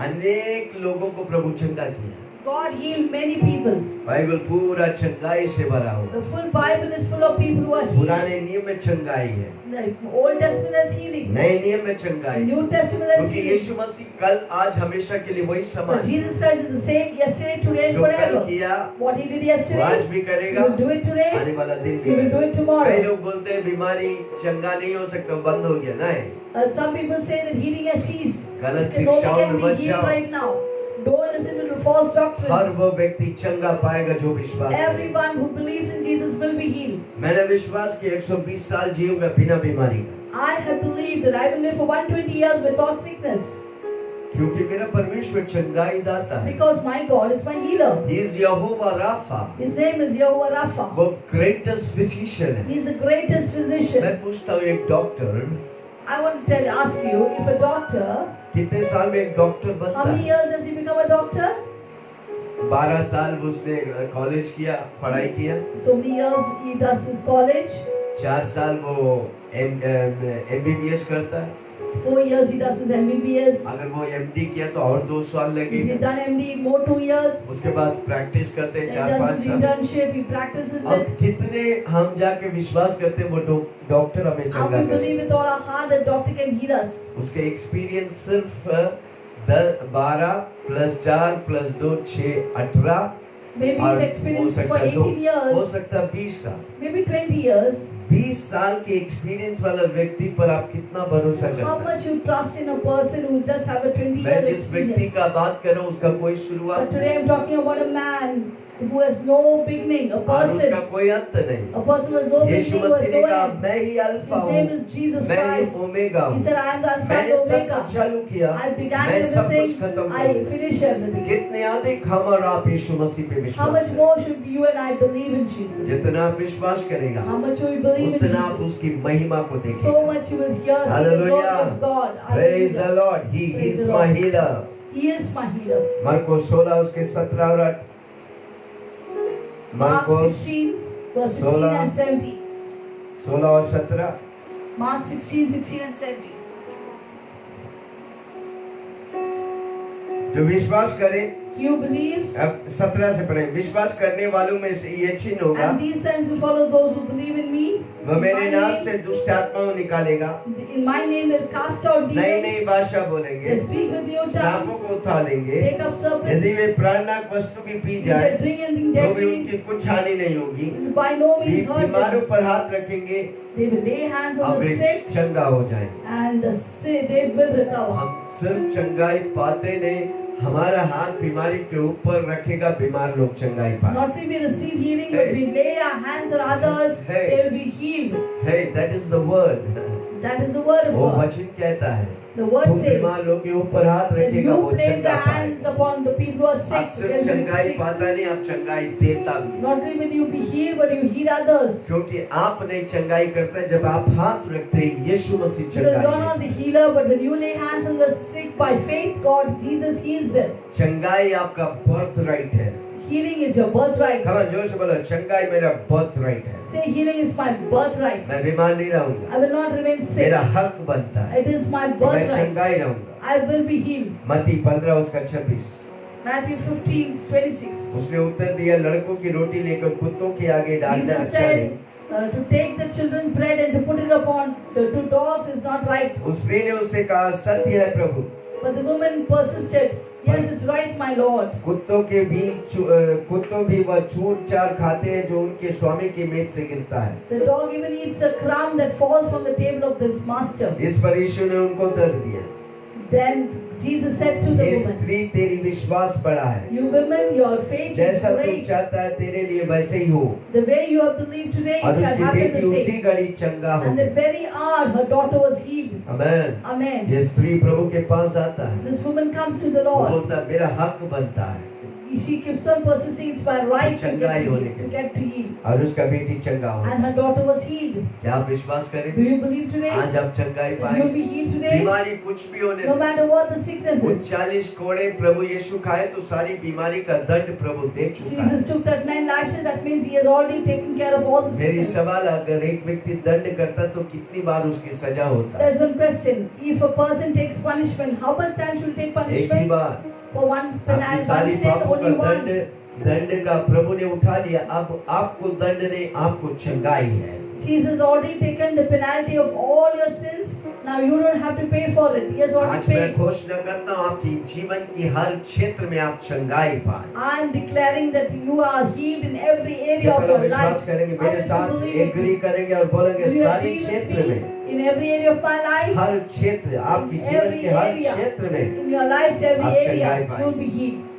अनेक लोगों को प्रभु चंगा किया. God healed many people. Bible पूरा चंगाई से भरा हुआ. The full Bible is full of people who are healed. पुराने नियम में चंगाई है, The Old Testament has healing. नए नियम में The चंगाई है. New Testament has क्योंकि healing. यीशु मसीह कल आज हमेशा के लिए वही But समान है. Jesus Christ is the same yesterday, today, and जो कल forever. किया What He did वो आज yesterday, भी He करेगा, will do it today. आने वाला दिन He भी will do करेगा. it tomorrow. कई लोग बोलते हैं बीमारी चंगा नहीं हो सकता, बंद हो गया. नहीं, Some people say that healing has ceased. गलत That nobody शिक्षाओं can में be मत healed जाओ. right now. Don't listen to the false her doctrines. वो व्यक्ति चंगा पाएगा जो विश्वास करेगा. Everyone who believes in Jesus will be healed. मैंने विश्वास किया 120 साल जीऊंगा बिना बीमारी का, I have believed that I will live for 120 years without sickness. क्योंकि मेरा परमेश्वर चंगाई दाता है. Because my God is my healer. He is Jehovah Rapha. His name is Jehovah Rapha. वो greatest physician है. He is the greatest physician. मैं पूछता हूँ एक doctor I want to ask you, if a doctor, कितने साल में एक डॉक्टर बनता how many है? years does he become a doctor? 12 साल उसने कॉलेज किया, पढ़ाई किया. So many years he does his college. 4 साल वो MBBS करता है. 4 years he does his MBBS. अगर वो MD किया तो और 2 साल If he लगेगा. done MD, more 2 years. उसके बाद प्रैक्टिस करते हैं Then he 4-5 does his साल. internship, he practices अब it. कितने हम जाके विश्वास करते हैं वो डॉक्टर हमें How चंगा we करे. believe with all our heart that doctor can heal us. उसके एक्सपीरियंस सिर्फ 12 प्लस 4 प्लस 2 6 18 Maybe और he's हो experienced सकता for है 18 हो years, सकता है 20 साल। maybe 20 years. 20 साल के एक्सपीरियंस वाला व्यक्ति पर आप कितना भरोसा How करते हैं? much you trust in a person who just have a 20 मैं year जिस व्यक्ति experience. का बात कर रहा हूँ उसका कोई But शुरुआत today I'm talking about a man who has no beginning, a और उसका person, कोई अंत नहीं। a person who has no Yeshu beginning, who has मसीह ने no कहा end. मैं ही अल्फा His हूँ, name is Jesus मैं ही Christ. ओमेगा He हूँ। said, I am the Alpha मैंने and सब Omega. कुछ चालू किया, I began मैं सब कुछ everything, खत्म I करूँगा। finish everything. कितने अधिक हम और आप यीशु मसीह पे How विश्वास much करें? more should you and I believe in Jesus? जितना आप विश्वास करेगा How much will you believe in उतना आप Jesus? उसकी महिमा को So देखेंगे। much you will hear see the Hallelujah. glory of God. Praise the Hallelujah. Lord. He Praise is the my Lord. healer. He is my healer. मरकुस 16 उसके 17 और 8 Mark मरकुस 16, verse 16 16. and 17. 16 और 17 Mark 16, 16 and 17. जो विश्वास करे, He who believes, अब 17 से पढ़े, विश्वास करने वालों में से ये चिन्ह होगा, and these signs will follow those who believe in me. वह मेरे नाम In से दुष्ट आत्माओं निकालेगा, my name they'll cast out नई नई demons. भाषा बोलेंगे, They speak with new सांपों tongues. को उठा लेंगे, Take up serpents. यदि वे प्राणनाक वस्तु भी पी If जाए they drink anything तो भी deadly, उनकी कुछ हानि नहीं होगी। will by no means hurt बीमारों them. पर हाथ रखेंगे, They will lay hands on अब the वे sick, चंगा हो जाएंगे। and the sick they will recover. हम सिर्फ चंगाई पाते नहीं, हमारा हाथ बीमारी के ऊपर रखेगा, बीमार लोग चंगाई पाए। Not if we receive healing, but we lay our hands on others, Hey. they will be healed. Hey, that is the word. That is the word of वो God. वचन कहता है, The word तुम says बीमार लोग के ऊपर हाथ that रखेगा, you वो place चंगा your hands पाएगा। upon the people who are आप sick, सिर्फ they'll be चंगाई sick. पाता नहीं, आप चंगाई देता भी। Not only will you be healed, but you heal others. क्योंकि आप नहीं चंगाई करते, जब आप हाथ रखते हैं, यीशु मसीह Because you are चंगाई not देते the healer, but when you lay hands on the sick by faith, God, Jesus heals them. हैं। चंगाई आपका बर्थ राइट है। Healing is your birthright. हाँ, जोर से बोलो, चंगाई मेरा बर्थ राइट है। Say, healing is my birthright. मैं बीमार नहीं रहूंगा, I will not remain sick. मेरा हक बनता है, It is my मैं birthright. चंगाई रहूंगा। I will be healed. मत्ती 15 उसका 26। Matthew 15, 26. उसने उत्तर दिया, लड़कों की रोटी लेकर कुत्तों के आगे डालना Jesus अच्छा नहीं। said, to take the children's bread and to put it upon to dogs is not right. उस स्त्री ने उससे कहा, सत्य है प्रभु, But the woman persisted, yes, it's right, my Lord. कुत्तों भी वह चूर चार खाते हैं जो उनके स्वामी की मेज से गिरता है। The dog even eats a crumb that falls from the table of this master. इस पर यीशु ने उनको उत्तर दिया, Then Jesus said to the ये woman, स्त्री तेरी विश्वास बड़ा है, you women, your faith is जैसा तू great. चाहता है तेरे लिए वैसे ही हो। The way you have believed today, और it shall उसकी happen बेटी the उसी same. घड़ी चंगा हो And the गई। very hour her daughter was healed. Amen. Amen. ये स्त्री प्रभु के पास आता है, This woman comes to the वो Lord. बोलता है, मेरा हक बनता है, She keeps on persisting, it's my right to चंगाई होने के get to heal. और उसका बेटी चंगा हो And गई। her daughter was healed. क्या आप विश्वास Do करें? you believe today? आज आप चंगाई That you will पाएंगे। be healed today? बीमारी कुछ भी होने No they, matter what the sickness is. 39 कोड़े प्रभु यीशु खाए तो सारी बीमारी का दंड प्रभु दे चुका है। Jesus took 39 lashes, that means he has already taken care of all the मेरी sickness. सवाल, अगर एक व्यक्ति दंड करता तो कितनी बार उसकी सजा होता है? There's one question. If a person takes punishment, how much time should he take एक ही punishment? बार। For one आपकी penalty, सारी one sin, पापों only का once. दंड का प्रभु ने उठा लिया, अब आपको दंड नहीं, आपको चंगाई है। Jesus already taken the penalty of all your sins. Now you don't have to pay for it. He has already आज मैं paid. घोषणा करता हूँ, आपकी जीवन की हर क्षेत्र में आप चंगाई पाए। I am declaring that you are healed in every area कितना of लोग your विश्वास life. करेंगे? How मेरे many साथ believe it? एग्री करेंगे और बोलेंगे, Will you सारी agree with क्षेत्र में, me? In every area of my life, हर क्षेत्र, आपकी in जीवन every के हर area, क्षेत्र में, in your life's every आप area, चंगाई you पाएंगे। will be healed.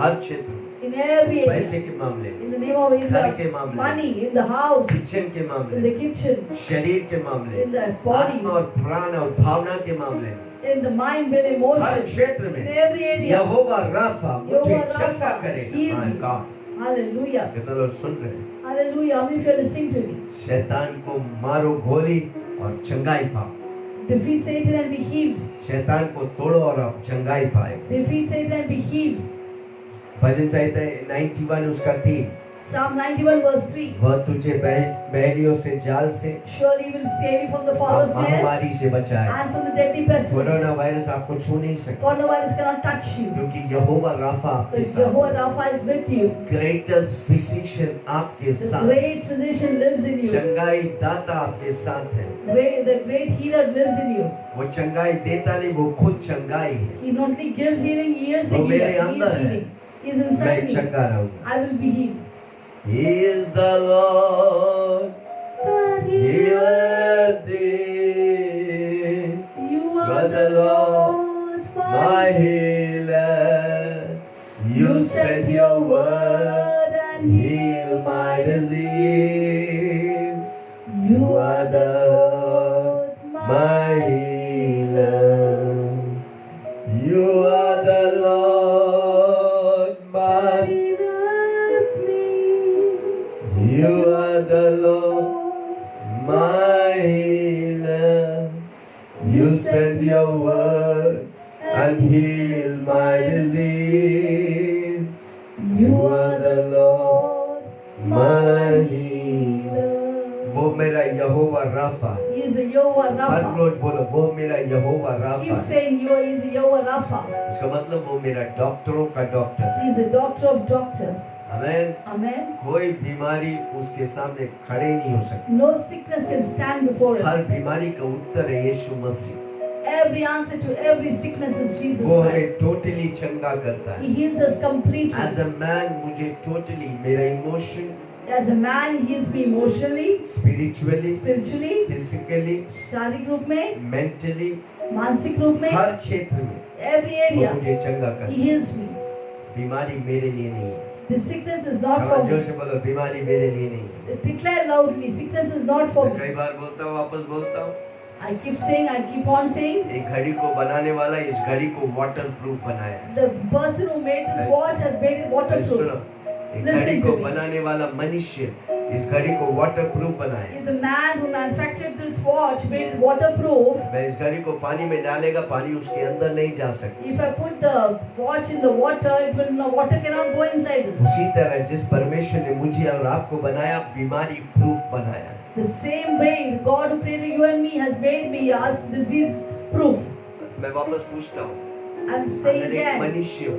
हर क्षेत्र में, In every पैसे area. के मामले में, In the name of in घर के the मामले, money, in the house, kitchen के मामले in the में, kitchen, शरीर के मामले in the में, body, आत्मा और प्राण और भावना के मामले में, in the mind, will, her emotion, क्षेत्र in में every area. यहोवा राफा मुझे Jehovah चंगा Rapha करेगा। heals My you. God, Hallelujah. कितना लोग सुन रहे हैं? Hallelujah. How many of you are listening to me? शैतान को मारो गोली और चंगाई पाओ, Defeat Satan and be healed. शैतान को तोड़ो और आप चंगाई पाए। Defeat Satan and be healed. भजन संहिता 91 उसका 3, Psalm 91 verse 3. वह तुझे बहलियों से, जाल से, Surely he will save you from the fowler's snare महामारी से बचाए। and from the deadly pestilence. Corona virus आपको छू नहीं सकता, Coronavirus cannot touch you. क्योंकि यहोवा राफा आपके Because साथ Jehovah है। Rapha is with you. Greatest physician आपके The साथ, great physician lives in you. चंगाई दाता आपके साथ है। The great healer lives in you. वो चंगाई देता नहीं, वो खुद चंगाई है। He not only gives healing, he is the वो मेरे healer. He अंदर is है। healing. He is मैं inside me. चंगा रहूंगा। I will be healed. He is the Lord, healer thee. You God are the the Lord, My healer, you sent your word and heal my disease. You are the Lord, my healer. You are the Lord, my. You are the Lord, my healer. You sent your word and heal my disease. You are the Lord, my healer. वो मेरा Jehovah Rapha. He is a Jehovah हर Rapha. रोज बोलो, वो मेरा Jehovah Rapha Keep है। saying you is a Jehovah Rapha. इसका मतलब वो मेरा डॉक्टरों का doctor. He is a doctor of doctor. Amen. Amen. कोई बीमारी उसके सामने खड़े नहीं हो सकती। No sickness can stand before her him. बीमारी का उत्तर है यीशु मसीह। Every answer to every sickness is Jesus वो हमें Christ. टोटली चंगा करता He है। heals us completely. As a man मुझे टोटली मेरा emotion, As a man, he heals me emotionally, spiritually, spiritually, physically, शारीरिक रूप में, मेंटली, मानसिक रूप में, हर क्षेत्र में every वो area. मुझे चंगा He करता है। heals me. बीमारी मेरे लिए नहीं है। The sickness is not हाँ, for जोर me. से बोलो, बीमारी मेरे लिए नहीं है। Declare loudly, sickness is not for मैं me. कई बार बोलता हूँ, वापस बोलता हूँ, I keep saying, I keep on saying. एक घड़ी को बनाने वाला इस घड़ी को वाटर प्रूफ बनाया है। The person who made this watch has made it अरे waterproof. सुनो, एक Listen घड़ी to को me. बनाने वाला मनुष्य इस घड़ी को वाटर प्रूफ बनाया है। If the man who manufactured this watch made it waterproof, मैं इस घड़ी को पानी में डालेगा, पानी उसके अंदर नहीं जा सकती। if I put the watch in the water, it will no water cannot go inside this. उसी तरह जिस परमेश्वर ने मुझे और आपको बनाया, बीमारी प्रूफ बनाया है। The same way God who created you and me has made me us disease proof. मैं वापस पूछता हूँ, I'm saying अगर एक again, मनुष्य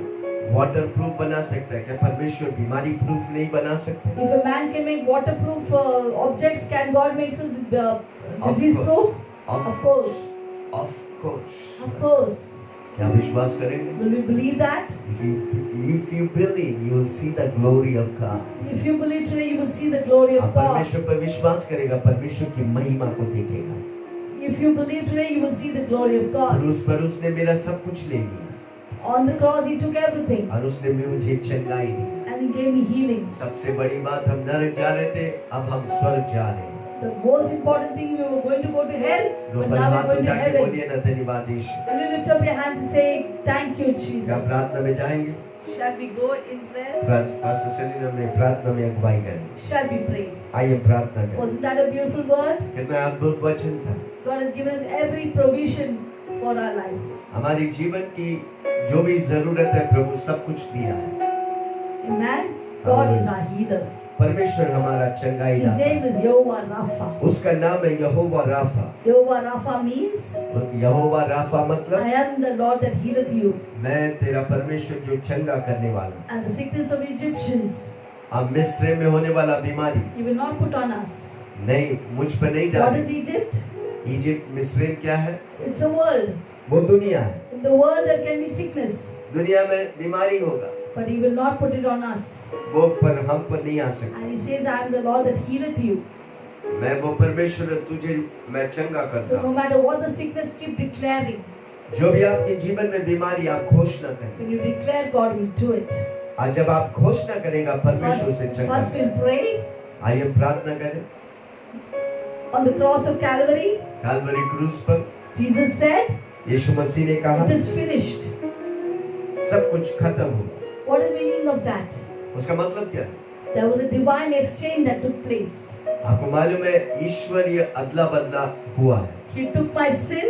वाटर प्रूफ बना सकता है, क्या परमेश्वर बीमारी प्रूफ नहीं बना सकता? if a man can make waterproof objects, can God make us Of disease course. proof? Of Of course. Of course. Of course. क्या विश्वास करेंगे? Will we believe that? If you believe, you will see the glory of God. If you believe today, you will see the glory आप of God. परमेश्वर पर विश्वास करेगा, परमेश्वर की महिमा को देखेगा। If you believe today, you will see the glory of God. क्रूस पर उसने मेरा सब कुछ ले लिया On the cross, He took everything और उसने मुझे चंगाई दी। and He gave me healing. सबसे बड़ी बात, हम नरक जा रहे थे, अब हम स्वर्ग जा रहे हैं। The most important thing, we were going to go to hell, दो but पल now हाथ we're going to उठा के heaven. बोलिए ना, धन्यवाद यीशु। Will you lift up your hands and say, thank you, क्या Jesus? प्रार्थना में जाएंगे? Shall we go in prayer? Pastor Selina में प्रार्थना में अगुवाई करें। Shall we pray? आइए प्रार्थना करें। Wasn't that a beautiful word? कितना अद्भुत वचन था। God has given us every provision for our life. हमारी जीवन की जो भी जरूरत है, प्रभु सब कुछ दिया है। Amen? God is our healer. परमेश्वर हमारा चंगाई His दाता name है। is Jehovah Rapha. उसका नाम है यहोवा राफा। Jehovah Rapha means, यहोवा राफा मतलब I am the Lord that healeth you. मैं तेरा परमेश्वर जो चंगा करने वाला। And the sickness of Egyptians, अब मिस्र में होने वाला बीमारी He will not put on us. नहीं, मुझ पर नहीं What डाली। is Egypt? इजिप्ट मिस्र क्या है? It's a world. वो दुनिया है। In the world there can be sickness, दुनिया में बीमारी होगा, but He will not put it on us. वो पर हम पर नहीं आ सकता। And He says, I am the Lord that healeth you. मैं वो परमेश्वर तुझे मैं चंगा करता So no हूँ। matter what the sickness, keep declaring. जो भी आपके जीवन में बीमारी, आप घोषणा करें। When you declare, God will do it. आज जब आप घोषणा करेगा, परमेश्वर से चंगा। First we'll pray आइए प्रार्थना करें। on the cross of Calvary. Calvary क्रूस पर Jesus said, यीशु मसीह ने कहा, it is finished. सब कुछ खत्म हुआ। What is the meaning of that? उसका मतलब क्या है? There was a divine exchange that took place. आपको मालूम है, ईश्वरीय अदला बदला हुआ है। He took my sin,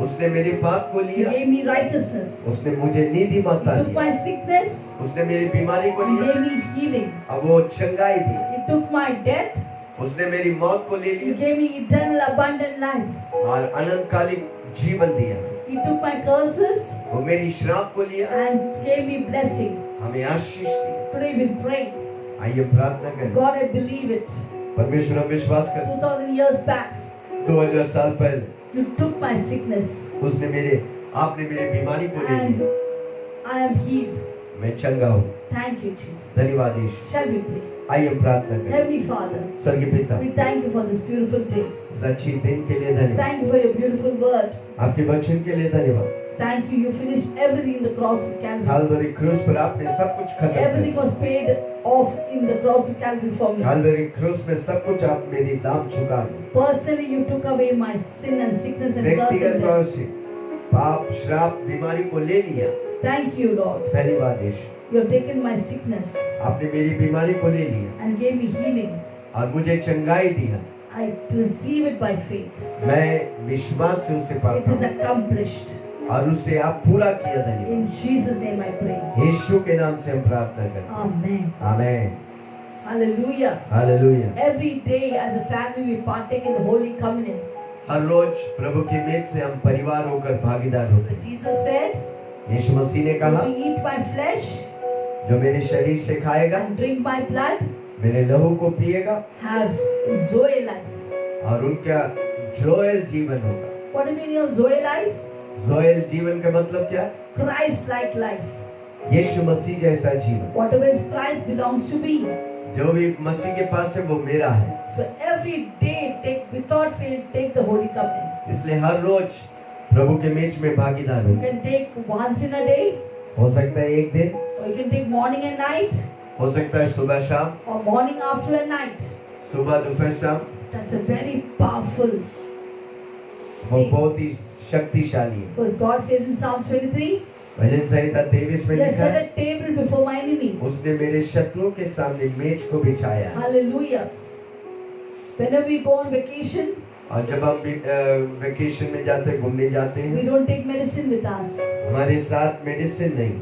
उसने मेरे पाप को He लिया, gave me righteousness. उसने मुझे नीतिमत्ता He took the, my sickness, उसने मेरी बीमारी को and लिया, gave me healing. अब वो चंगाई दी, He took my death, उसने मेरी मौत को ले He लिया gave me eternal abundant life. और अनंतकालिक जीवन दिया। He took my curses वो मेरी श्राप को लिया, and gave me blessing. हमें आशीष दी। Today we pray. आइए प्रार्थना करें। God, I believe it. परमेश्वर हम विश्वास करें, 2000 years back, 2000 साल पहले You took my sickness आपने मेरी बीमारी को ले and लिया, I am healed. मैं चंगा हूँ। Thank you, Jesus. धन्यवाद यीशु। Shall we pray? आइए हम प्रार्थना करें। Heavenly Father, स्वर्गीय पिता, we thank you for this beautiful day. इस अच्छी दिन के लिए धन्यवाद, Thank you for your beautiful word. आपके वचन के लिए धन्यवाद। Thank you, you finished everything in the cross of Calvary. Kalvari क्रूस पर आपने सब कुछ खत्म कर Everything दिया। was paid off in the cross of Calvary for me. Kalvari क्रूस में सब कुछ आप मेरी दाम चुका दिए। Personally, you took away my sin and sickness and curse व्यक्तिगत and तौर death. से पाप श्राप बीमारी को ले लिया। Thank you, Lord. धन्यवाद यीशु, You have taken my sickness आपने मेरी बीमारी को ले लिया and gave me healing. और मुझे चंगाई दिया। I receive it by faith. मैं विश्वास से उसे It पाता is हूँ accomplished. और उसे आप पूरा किया। धन्यवाद In Jesus' name I pray. यीशु के नाम से हम प्रार्थना करते हैं। Amen. Amen. Hallelujah. Hallelujah. Every day as a family we partake in the Holy Communion. हर रोज प्रभु की मेज से हम परिवार होकर भागीदार होते हैं। Jesus said, यीशु मसीह ने कहा, "If you eat my flesh जो मेरे शरीर से खाएगा, and drink my blood, मेरे लहू को पिएगा have Zoe life." और उनका जोएल जीवन होगा। What do you mean of Zoe life? Joel जीवन का मतलब क्या? Christ-like life. यीशु मसीह जैसा जीवन। Whatever is Christ belongs to me. जो भी मसीह के पास है वो मेरा है। So every day, without fail, take the Holy Communion. इसलिए हर रोज प्रभु के मेज में भागीदार You हो। can take once in a day, हो सकता है एक दिन, or you can take morning and night, हो सकता है सुबह शाम, or morning, after and night. सुबह दोपहर शाम। That's a very powerful वो thing. बहुत ही शक्तिशाली है। Because God says in Psalm 23, भजन संहिता 23 में He has लिखा set है, a table before my enemies. उसने मेरे शत्रुओं के सामने मेज को बिछाया। Hallelujah. Whenever we go on vacation, और जब हम वेकेशन में जाते हैं, घूमने जाते we हैं, don't take medicine with us. हमारे साथ मेडिसिन नहीं,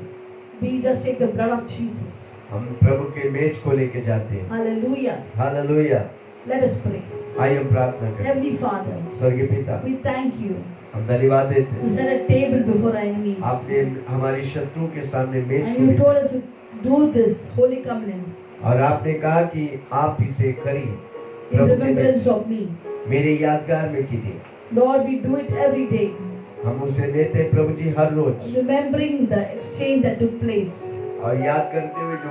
We just take the blood of Jesus. हम प्रभु के मेज को लेके जाते हैं। Hallelujah. Hallelujah. Let us pray. आइए हम प्रार्थना करें। Heavenly Father, स्वर्गीय पिता, we thank you. हम धन्यवाद देते You हैं, set a table before our enemies. आपने हमारी शत्रु के सामने मेज And को you बिछाया told us to do this Holy Communion और आपने कहा कि आप इसे करिए in प्रभु के remembrance मेज of me. मेरे यादगार में कीजिए। Lord, we do it every day, हम उसे लेते हैं प्रभु जी हर रोज remembering the exchange that took place. और याद करते हुए जो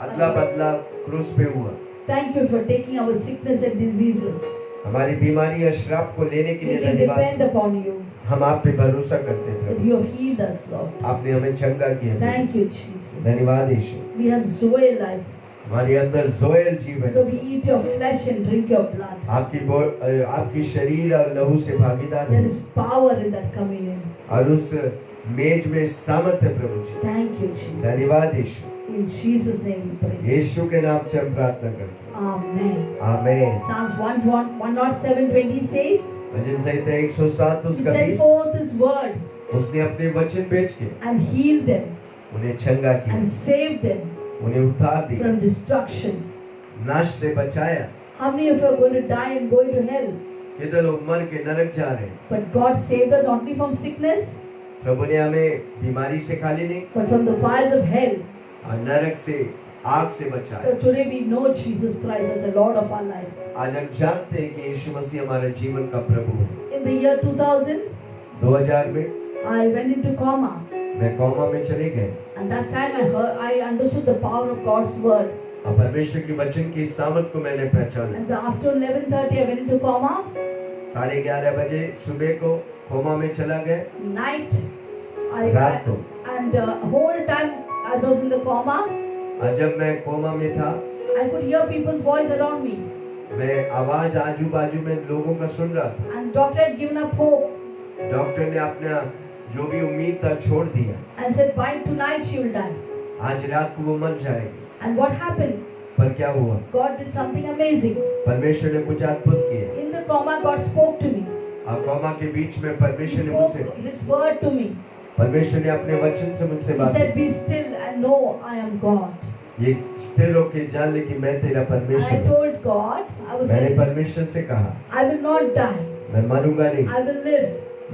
अदला बदला क्रूस पे हुआ। Thank you for taking our sickness and diseases. हमारी बीमारी या श्राप को लेने के We लिए can धन्यवाद। depend upon you हम आप पे भरोसा करते हैं that Prabhu, you have healed us, Lord. आपने हमें चंगा किया। Thank you, Jesus. धन्यवाद यीशु। We have Zoe life. हमारे अंदर जोएल जीवन So है। we eat your flesh and drink your blood. आपकी शरीर और लहू से भागीदार There है is power in that communion. और उस मेज में सामर्थ्य है प्रभु जी। Thank you, Jesus. धन्यवाद यीशु। In Jesus' name we pray. यीशु के नाम से हम प्रार्थना करते हैं। Amen. Amen. Psalms 107:20 says, bhajan Samhita 107 He उसका sent 20, forth His word उसने अपने वचन भेज के and healed them उन्हें चंगा किया, and saved them उन्हें उद्धार दिया, from destruction. नाश से बचाया। How many of you are going to die and go into hell? कितने लोग मर के नरक जा रहे हैं। But God saved us not only from sickness, प्रभु ने हमें बीमारी से खाली नहीं but from the fires of hell. और नरक से आग से बचाया। So today we know Jesus Christ as the Lord of our life. आज हम जानते हैं कि यीशु मसीह हमारे जीवन का प्रभु है। In the year 2000, 2000 में I went into coma, मैं कोमा में चले गए and that time I understood the power of God's word. और परमेश्वर के वचन की सामर्थ को मैंने पहचाना। And after 11:30, I went into coma. 11:30 बजे सुबह को कोमा में चला गया। Night, रात को and whole time as I was in the coma, और जब मैं कोमा में था, I could hear people's voice around me, मैं आवाज आजू बाजू में लोगों का सुन रहा था। and doctor had given up hope doctor ने अपना जो भी उम्मीद था छोड़ दिया। and said, by tonight she will die. आज रात को वो मर जाएगी। And what happened? पर क्या हुआ? God did something amazing. परमेश्वर ने कुछ अद्भुत किया। In the coma, God spoke to me. Coma के बीच में परमेश्वर He ने spoke मुझसे His word to me. परमेश्वर ने अपने वचन से मुझसे He बात said, की। "Be still and know I am God." ये स्थिर होके जान ले कि मैं तेरा And I परमेश्वर हूँ। told God, I was मैंने saying, परमेश्वर से कहा I will not die. मैं मरूंगा नहीं, I will live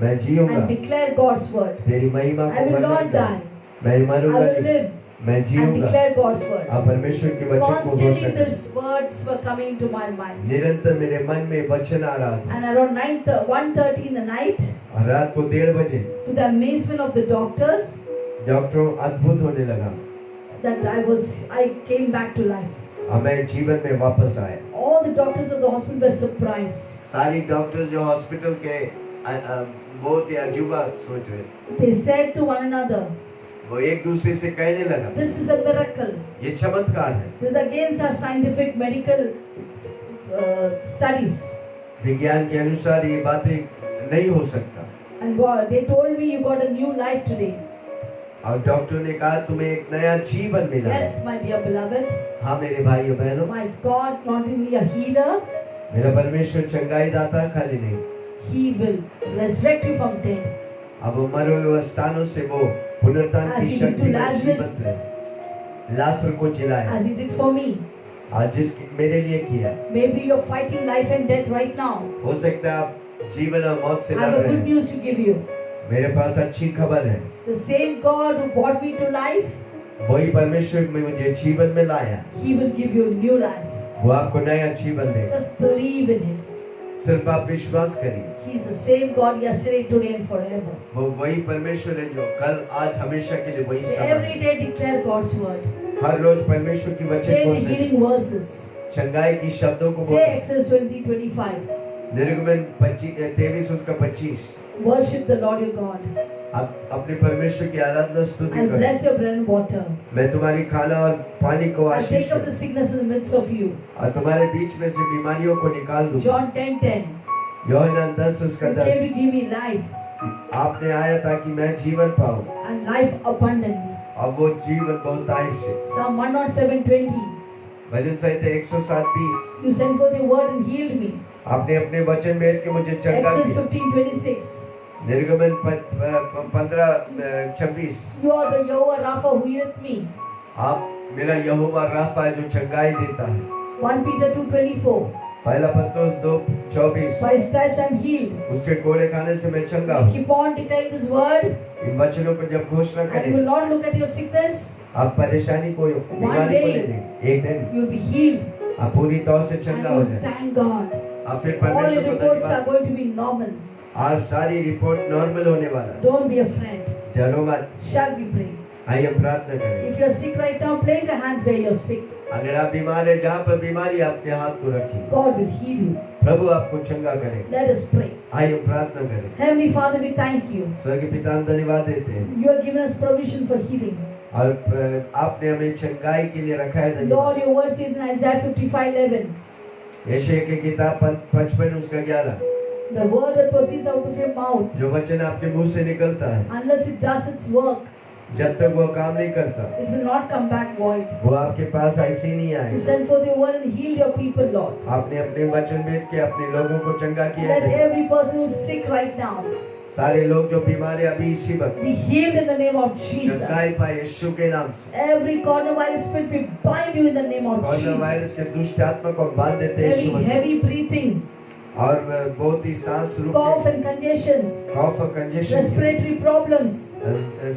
मैं जीऊंगा, and declare God's word. तेरी महिमा I को will वर्णन not कर। die. मैं I मरूंगा will नहीं, live मैं and जीऊंगा। declare God's word. आप परमेश्वर के वचन को Constantly घोषणा करें। these words were coming to my mind. निरंतर मेरे मन में वचन आ रहा था। And around 1:30 in the night, और रात को 1:30 बजे to the amazement of the doctors, डॉक्टरों अद्भुत होने लगा that I came back to life. और मैं जीवन में वापस आया। All the doctors of the hospital were surprised. सारी डॉक्टर्स जो हॉस्पिटल के बहुत ही अजूबा सोच रहे थे। They said to one another, वो एक दूसरे से कहने लगा "This is a miracle. ये चमत्कार है। This is against our scientific medical studies." विज्ञान के अनुसार ये बातें नहीं हो सकता। And God, they told me, "You got a new life today." और डॉक्टर ने कहा तुम्हें एक नया जीवन मिला है। Yes, my dear beloved. हाँ मेरे भाइयों बहनों, My God, not only a healer, मेरा परमेश्वर चंगाई दाता खाली नहीं, He will resurrect you from dead. अब वो मरे हुए स्थानों से वो पुनरुत्थान As की he did शक्ति to में Lazarus. जीवित है। लाजर को जिलाया, As He did for me. आज जिस मेरे लिए किया। Maybe you're fighting life and death right now. हो सकता है आप जीवन और मौत से I लड़ have a रहे good हैं। news to give you. मेरे पास अच्छी खबर है, The same God who brought me to life, वही परमेश्वर में मुझे जीवन में लाया, He will give you new life. वो आपको नया जीवन देगा। Just believe in Him. सिर्फ आप विश्वास करिए, He is the सame God yesterday, today and forever. वो वही परमेश्वर है जो कल आज हमेशा के लिए वही So समान every है। day declare God's word. हर रोज परमेश्वर की वचन Say the घोषणा, healing verses. चंगाई की शब्दों को Say बोलो। Exodus 20:25. निर्गमन 23 उसका 25। Worship the Lord your God आप अपने परमेश्वर की आराधना स्तुति and करो। bless your bread and water. मैं तुम्हारी खाना और पानी को And Ashish take up the करूं sickness in the midst of you. और तुम्हारे बीच में से बीमारियों को निकाल दूं। John 10:10. यूहन्ना 10 उसका You came 10। to give me life आपने आया ताकि मैं जीवन पाऊं and life abundantly. और वो जीवन बहुतायत से। Psalm 107:20. Bhajan Samhita 107:20। You sent forth your word and healed me. आपने अपने वचन भेज के मुझे चंगा Exodus किया। 15:26. निर्गमन 15:26। You are the Jehovah Rapha who healeth me. आप मेरा यहोवा राफा है जो चंगाई देता है। 1 Peter 2:24. पहला पत्रोस 2:24। By His stripes I am healed. उसके कोड़े खाने से मैं चंगा हूँ। Keep on declaring this word, इन वचनों को जब घोषणा and you करें, will not look at your sickness. आप परेशानी को बीमारी को ले लें, एक दिन You will be healed. आप पूरी तौर से And चंगा you हो will जाए। thank God. आप फिर All your परमेश्वर को reports are धन्यवाद। going to be normal. आज सारी रिपोर्ट नॉर्मल होने वाला है। Don't be afraid. डरो मत। Shall we pray? आइए हम प्रार्थना करें। If you are sick right now, place your hands where you are sick. अगर आप बीमार हैं, जहाँ पर बीमारी आपके हाथ को रखिए, God will heal you. प्रभु आपको चंगा करे। Let us pray. आइए हम प्रार्थना करें। Heavenly Father, we thank you. स्वर्गीय पिता हम धन्यवाद देते हैं You have given us provision for healing. और आपने हमें चंगाई के लिए रखा है। धन्यवाद। Lord, your word says in Isaiah 55:11, यशायाह की किताब 55 उसका 11, the word that proceeds out of your mouth, जो वचन आपके मुंह से निकलता है, unless it does its work, जब तक वो काम नहीं करता, it will not come back void. वो आपके पास ऐसे ही नहीं You आएगा। send forth your word and heal your people, Lord. आपने अपने वचन भेज के अपने लोगों को चंगा किया Let है। every person who is sick right now सारे लोग जो बीमार है अभी इसी वक्त be healed in the name of Jesus. चंगाई पाए यीशु के नाम से। Every coronavirus spirit, we bind you in the name of corona Jesus. Virus के दुष्ट आत्मा को बांध देते हैं यीशु Every मसीह। heavy breathing, और बहुत ही सांस cough रुकने, and congestions, कॉफ और कंजेशन, respiratory problems,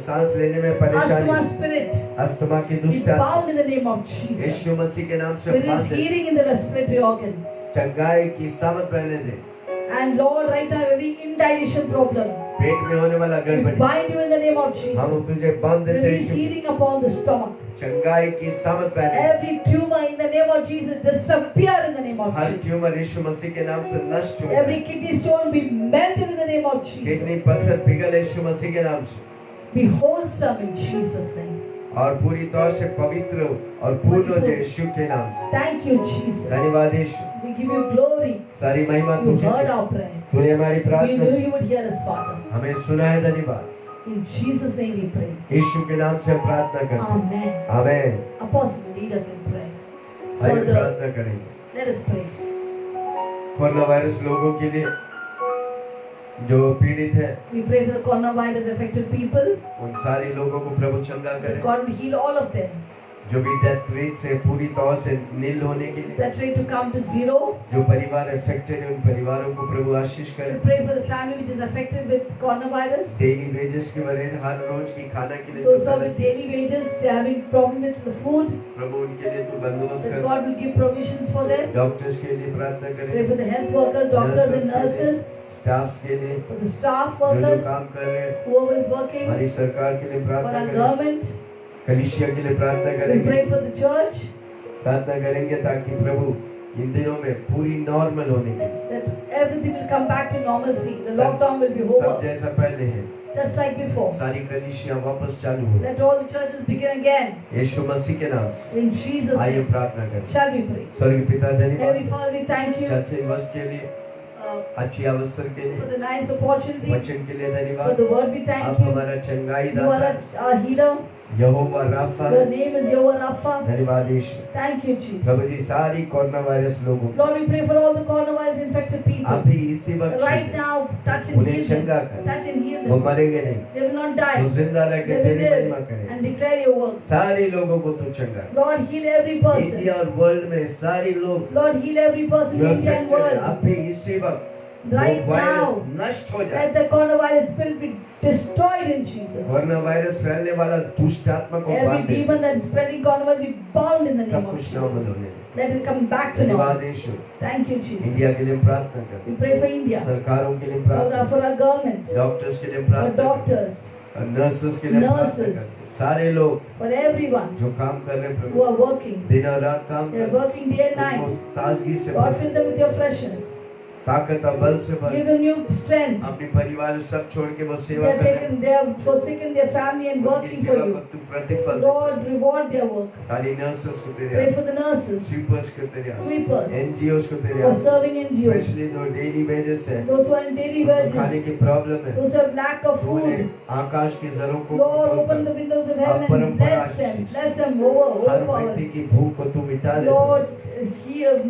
सांस लेने में परेशानी, asthma spirit, अस्थमा की be दुष्ट आत्मा bound in the name of Jesus. यीशु मसीह के नाम से There बांध is they. healing in the respiratory organs. चंगाई की सामत पहने दे। And Lord, right now, every indigestion problem, पेट में होने वाला we गड़बड़ी bind you in the name of Jesus. हम तुझे बांध देते हैं Release Yeshu. healing upon the stomach. चंगाई की सामत पहने। Every tumor in the name of Jesus disappear in the name of हर Jesus. ट्यूमर यीशु मसीह के नाम से नष्ट हो Every जाए। kidney stone be melted in the name of Jesus. Kidney पत्थर पिघल यीशु मसीह के नाम से Be wholesome in Jesus' name. और पूरी तौर से पवित्र और पूर्ण हो जाए यीशु के नाम से। Thank you, Jesus. धन्यवाद यीशु। We give you glory. सारी महिमा You तुझे heard दे। our prayer. तूने हमारी We प्रार्थना knew you would hear us, Father. हमें सुना है। धन्यवाद। In Jesus' name we pray. यीशु के नाम से हम प्रार्थना करते हैं। Amen. Amen. Apostle, lead us in prayer. आइए Father, प्रार्थना करेंगे। let us pray. Corona virus लोगों के लिए जो पीड़ित है We pray for the coronavirus affected people. उन सारे लोगों को प्रभु चंगा That करे, God will heal all of them. जो भी डेथ रेट से पूरी तौर से नील होने के लिए, That rate to come to zero. जो परिवार अफेक्टेड है उन परिवारों को प्रभु आशीष We करे। pray for the family which is affected with coronavirus. Daily wages के वजह हर रोज की खाना के लिए Those जो who are with समस्या, daily wages, they are having problem with the food. प्रभु उनके लिए तू बंदोबस्त That कर। God will give provisions for them. Doctors के लिए प्रार्थना Pray करें, for the health workers, doctors and nurses. Staffs के लिए, For the staff जो जो workers, काम कर रहे हैं, whoever is working. हमारी सरकार के लिए For प्रार्थना our करें, government. कलीसिया के लिए प्रार्थना We करेंगे, pray for the church. प्रार्थना करेंगे ताकि प्रभु इन दिनों में पूरी नॉर्मल होने के लिए, That everything will come back to normalcy. The सब lockdown will be सब over. जैसा पहले है, Just like before. सारी कलीसिया वापस चालू हो। Let all the churches begin again. यीशु मसीह के नाम से In Jesus' आइए name. प्रार्थना करें। Shall we pray? स्वर्गीय पिता Heavenly धन्यवाद Father, we thank you अच्छे वर्ष के लिए, अच्छी अवसर के for लिए, the nice opportunity. वचन के लिए For धन्यवाद। the word, we आप thank you. हमारा चंगाई You are दाता, our healer. यहोवा राफा, Your name is Yehovah Rapha. धन्यवाद यीशु। Thank you, Jesus. प्रभु जी सारी कोरोना वायरस लोगों को Lord, we pray for all the coronavirus infected आप people. भी इसी वक्त Right छू now, touch and उन्हें heal चंगा them. कर। Touch and heal वो them. मरेंगे नहीं, They will not वो die. जिंदा रह के They will तेरी महिमा live करें। and declare your works. सारे लोगों को तू चंगा, Lord, heal every person. India और वर्ल्ड में सारे लोग Lord, heal every person जो in India and affected है, world. आप भी इसी वक्त Right वो वायरस now, नष्ट हो जाए। let the coronavirus spirit be destroyed in Jesus. Corona virus फैलने वाला दुष्ट आत्मा को Every बांध दे, demon that is spreading coronavirus be bound in the name सब of कुछ नॉर्मल Jesus. होने दे। Let it come back to normal. धन्यवाद यीशु। Thank you, Jesus. इंडिया के लिए प्रार्थना कर, We pray for India, सरकारों के लिए for प्रार्थना, our government, डॉक्टर्स के लिए for प्रार्थना कर, doctors, और नर्सेस के लिए प्रार्थना Nurses. कर, सारे लोग for everyone जो काम कर रहे हैं who प्रभु, are working. दिन और रात काम They are कर, working day and उनको night. ताजगी से God, भर, fill them with your freshness. ताकत और बल से भर, Give them new strength. अपने परिवार सब छोड़ के वो They सेवा have कर रहे taken, they have forsaken their family and हैं, उनकी working for सेवा को you. तू प्रतिफल दे। Lord, reward their work. सारी नर्सेस को तेरे Pray हाथ, for the nurses, स्वीपर्स को तेरे हाथ, sweepers, एनजीओस को तेरे who are हाथ, serving NGOs, स्पेशली जो डेली वेजेस है, those who are in daily उनको खाने wages, की प्रॉब्लम है, those who have lack of तो उन्हें food. आकाश की जरों को Lord, खोल open कर, the windows of heaven and अपरंपरा bless them. Ashish, Bless them her overpower. व्यक्ति की भूख को तू मिटा दे। Lord,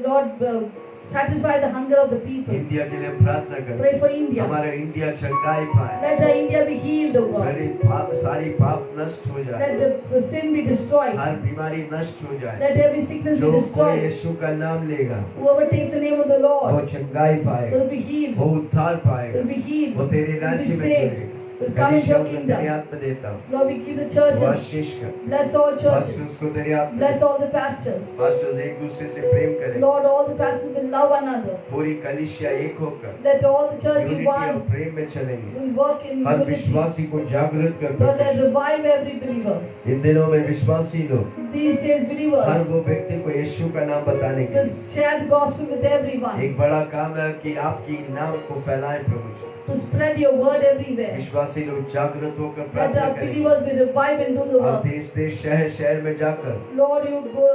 Lord, satisfy the hunger of the people. India के लिए प्रार्थना कर, Pray for India. हमारा इंडिया चंगाई पाए, Let the India be healed, O God. मेरी पाप सारी पाप नष्ट हो जाए, Let the sin be destroyed. हर बीमारी नष्ट हो जाए, Let every sickness be जो कोई destroyed. यीशु का नाम लेगा Whoever takes the name of the वो Lord चंगाई पाएगा, will be healed. वो उद्धार Will पाएगा, be healed. वो तेरे Will be राज्य में saved. जुड़ेगा। Will come into कलीसिया your को तेरे kingdom. हाथ में देता हूँ, Lord, we give the churches. आशीष कर, Bless all churches. पास्टर्स को तेरे हाथ में Bless they, all the pastors. Pastors एक दूसरे से प्रेम करें, Lord, all the pastors will love one another. पूरी कलीसिया एक होकर Let all the church be unity और one. प्रेम में चलेंगे, We work in her unity. विश्वासी को जागृत कर Lord, let प्रभु। revive every believer. इन दिनों में विश्वासी लोग These days, हर believers वो व्यक्ति को यीशु का नाम बताने के will लिए share the gospel with everyone. एक बड़ा काम है कि आपकी नाम को फैलाएं प्रभु जी। To spread your word everywhere. विश्वासी लोग जागृत होकर Let प्रार्थना our करें believers be revived and do the और work. देश देश शहर शहर में जाकर Lord, you go,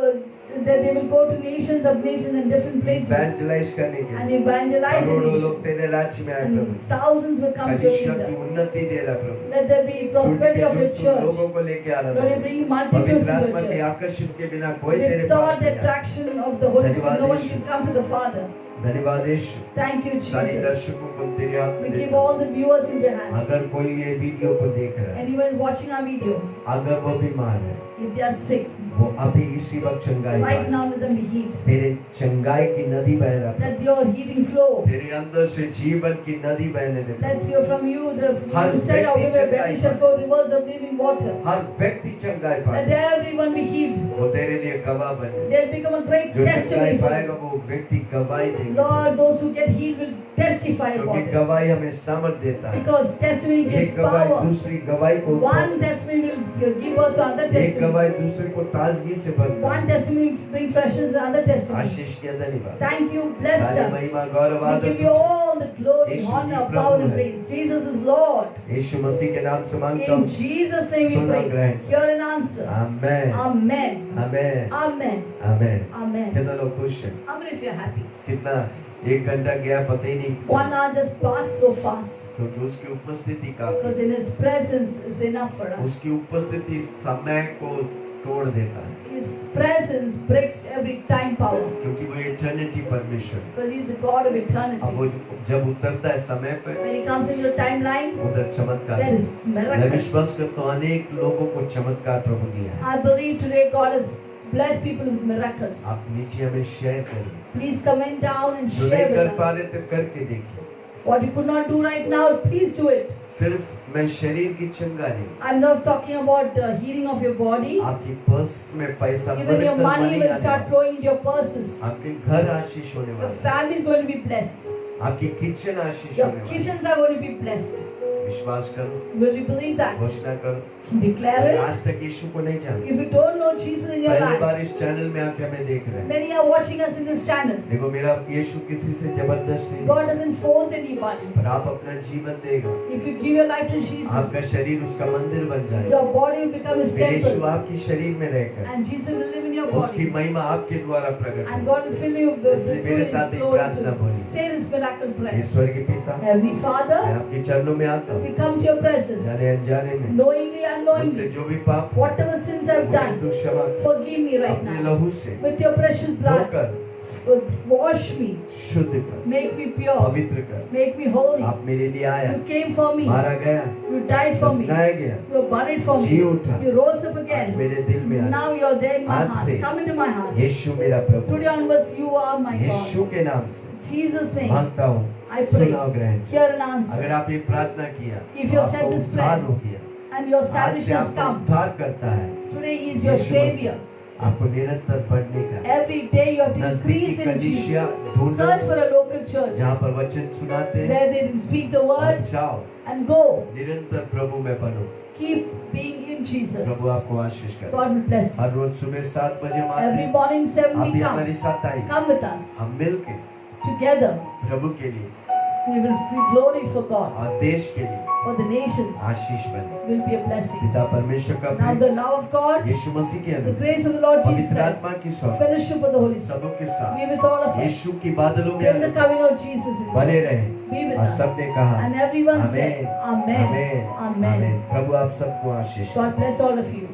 that they will go to nations of nations and different places evangelise करने के and लिए evangelize the करोड़ों nation. लोग तेरे राज्य में आए And Prabhu. thousands will come to your कलीसिया की kingdom. उन्नति दे रहा प्रभु, Let there be prosperity of your छूट church. लोगों को लेके आ Lord, you रहा है, bring multitudes पवित्र to आत्मा your के church. आकर्षण के बिना कोई तेरे Without पास the नहीं आए। attraction of the Holy Spirit, धन्यवाद no one Yeshu. can come to the Father. धन्यवाद यीशु। Thank you, सारे Jesus. दर्शकों को तेरे हाथ में We give देता हूं। all the viewers in your hands. अगर कोई ये वीडियो को देख रहा है, Anyone watching our video, अगर वो बीमार है, if they are sick, वो अभी इसी वक्त चंगाई right पाए। now let them be healed. तेरे चंगाई की नदी बह रहा है, Let your healing flow. तेरे अंदर से जीवन की नदी बहने दे। Let you from you, her you said our व्यक्ति river belly चंगाई shall flow rivers of living water. हर व्यक्ति चंगाई Let पाए, everyone be healed. वो तेरे लिए गवाह बने। They'll become a great जो चंगाई testimony for पाएगा you. वो व्यक्ति गवाही देगा, Lord, those who get healed will testify क्योंकि about it. गवाही हमें सामर्थ देता है। Because testimony एक gives गवाही power. दूसरी गवाही को One testimony will give birth to another एक testimony. गवाही दूसरे को ताजगी से भरता One है। testimony bring freshness to another testimony. आशीष के धन्यवाद, Thank you, blessed सारी us. महिमा गौरव We आदर give you तुझे। all the glory, Yeshu honor, he power Prabhu and है। praise. Jesus is Lord. यीशु मसीह के नाम से मांगता In हूँ, Jesus' name we सुना pray. ग्रहण कर। Hear an answer. Amen, Amen. Amen, Amen. Amen. Amen. कितना लोग खुश हैं, How many of you are happy? कितना एक घंटा गया पता ही नहीं, 1 hour just passed so fast. क्योंकि उसकी उपस्थिति Because काफी, in His presence is enough for us. उसकी उपस्थिति समय को तोड़ देता है। His presence breaks every time power. क्योंकि वो इटर्निटी परमेश्वर है। Because He is the God of अब eternity. वो जब उतरता है समय पे, When He comes into the timeline, उधर चमत्कार। there is मैं miracles. विश्वास करता हूँ अनेक लोगों को चमत्कार प्रभु दिया है। I believe today God has blessed people with miracles. आप नीचे हमें शेयर करिए, Please comment down and जो share नहीं कर with पा us. रहे थे करके देखिए। What you could not do right now, please do it. सिर्फ मैं शरीर की चंगा नहीं, I'm not talking about the healing of your body. आपकी पर्स में पैसा Even your money money will आने start वाला, flowing into your purses. आपके घर आशीष होने Your वाला, family is going to be blessed. आपकी किचन आशीष Your होने वाला। kitchens are going to be blessed. विश्वास करो, Will you believe that? घोषणा करो। Declare अगर it. आज तक यीशु को नहीं जानते, If you don't know Jesus in your पहली life, बार इस चैनल में आके हमें देख रहे हैं, many are watching us in this channel. देखो मेरा यीशु किसी से जबरदस्त नहीं, God doesn't force anybody. पर आप अपना जीवन देगा, If you give your life to Jesus, आपका शरीर उसका मंदिर बन जाएगा। your body will become His फिर यीशु temple. आपकी शरीर में रहकर And Jesus will live in your उसकी body. महिमा आपके द्वारा प्रकट And हो। God will fill you with इसलिए through मेरे His साथ एक glory प्रार्थना too. बोलिए। Say this miracle prayer. ईश्वर के पिता, Heavenly Father, मैं आपके चरणों में आता हूँ, we come to your presence. जाने अनजाने में Knowingly, मुझसे unknowingly, जो भी पाप हो, whatever sins I've मुझे done, तू क्षमा कर, forgive me right अपने now. लहू से With your precious blood, धोकर wash me, शुद्ध कर, make me pure, पवित्र कर। make me holy. आप मेरे लिए आया, You came for me, मारा गया, you died for me, दफनाया गया, you were buried for ji me, उठा, you rose up आज again. मेरे दिल में आ। Now you're there in my आज heart. से Come into my heart. यीशु मेरा प्रभु, Today onwards, you are my Yeshu God. के नाम से Jesus' name, मांगता हूँ, I pray. सुनाओ ग्रहण। Hear an answer. अगर आप ये प्रार्थना किया, If you have आपका said this उद्धार prayer, हो गया, and your आज से salvation has आपका come. उद्धार करता है। Today He is your Yeshu Masih Savior. आपको निरंतर बढ़ने का, Every day you have to नजदीकी increase in Jesus. कलीसिया ढूंढो, Search for a local church जहाँ पर वचन सुनाते हैं, where they can speak the और word जाओ, and go. निरंतर प्रभु में बनो। Keep being in Jesus. प्रभु आपको आशीष करे। God will bless you. हर रोज सुबह 7 बजे हम आते Every हैं, morning 7 आप we भी come. हमारे साथ आइए, Come with us. हम मिलके Together प्रभु के लिए we will be glory for God. और देश के लिए For the nations आशीष बने। will be a blessing. पिता परमेश्वर का Now Prem, the love of God, यीशु मसीह के the अनुग्रह, grace of the Lord Jesus पवित्र Christ, आत्मा की सौगात fellowship of the Holy Spirit, सबों के साथ be with all of us. यीशु की बादलों में Till the coming of Jesus in बने रहे। be with और us. सबने कहा And everyone amen, said, Amen. Amen, Amen. आमेन। प्रभु आप सबको आशीष दे। God bless all of you.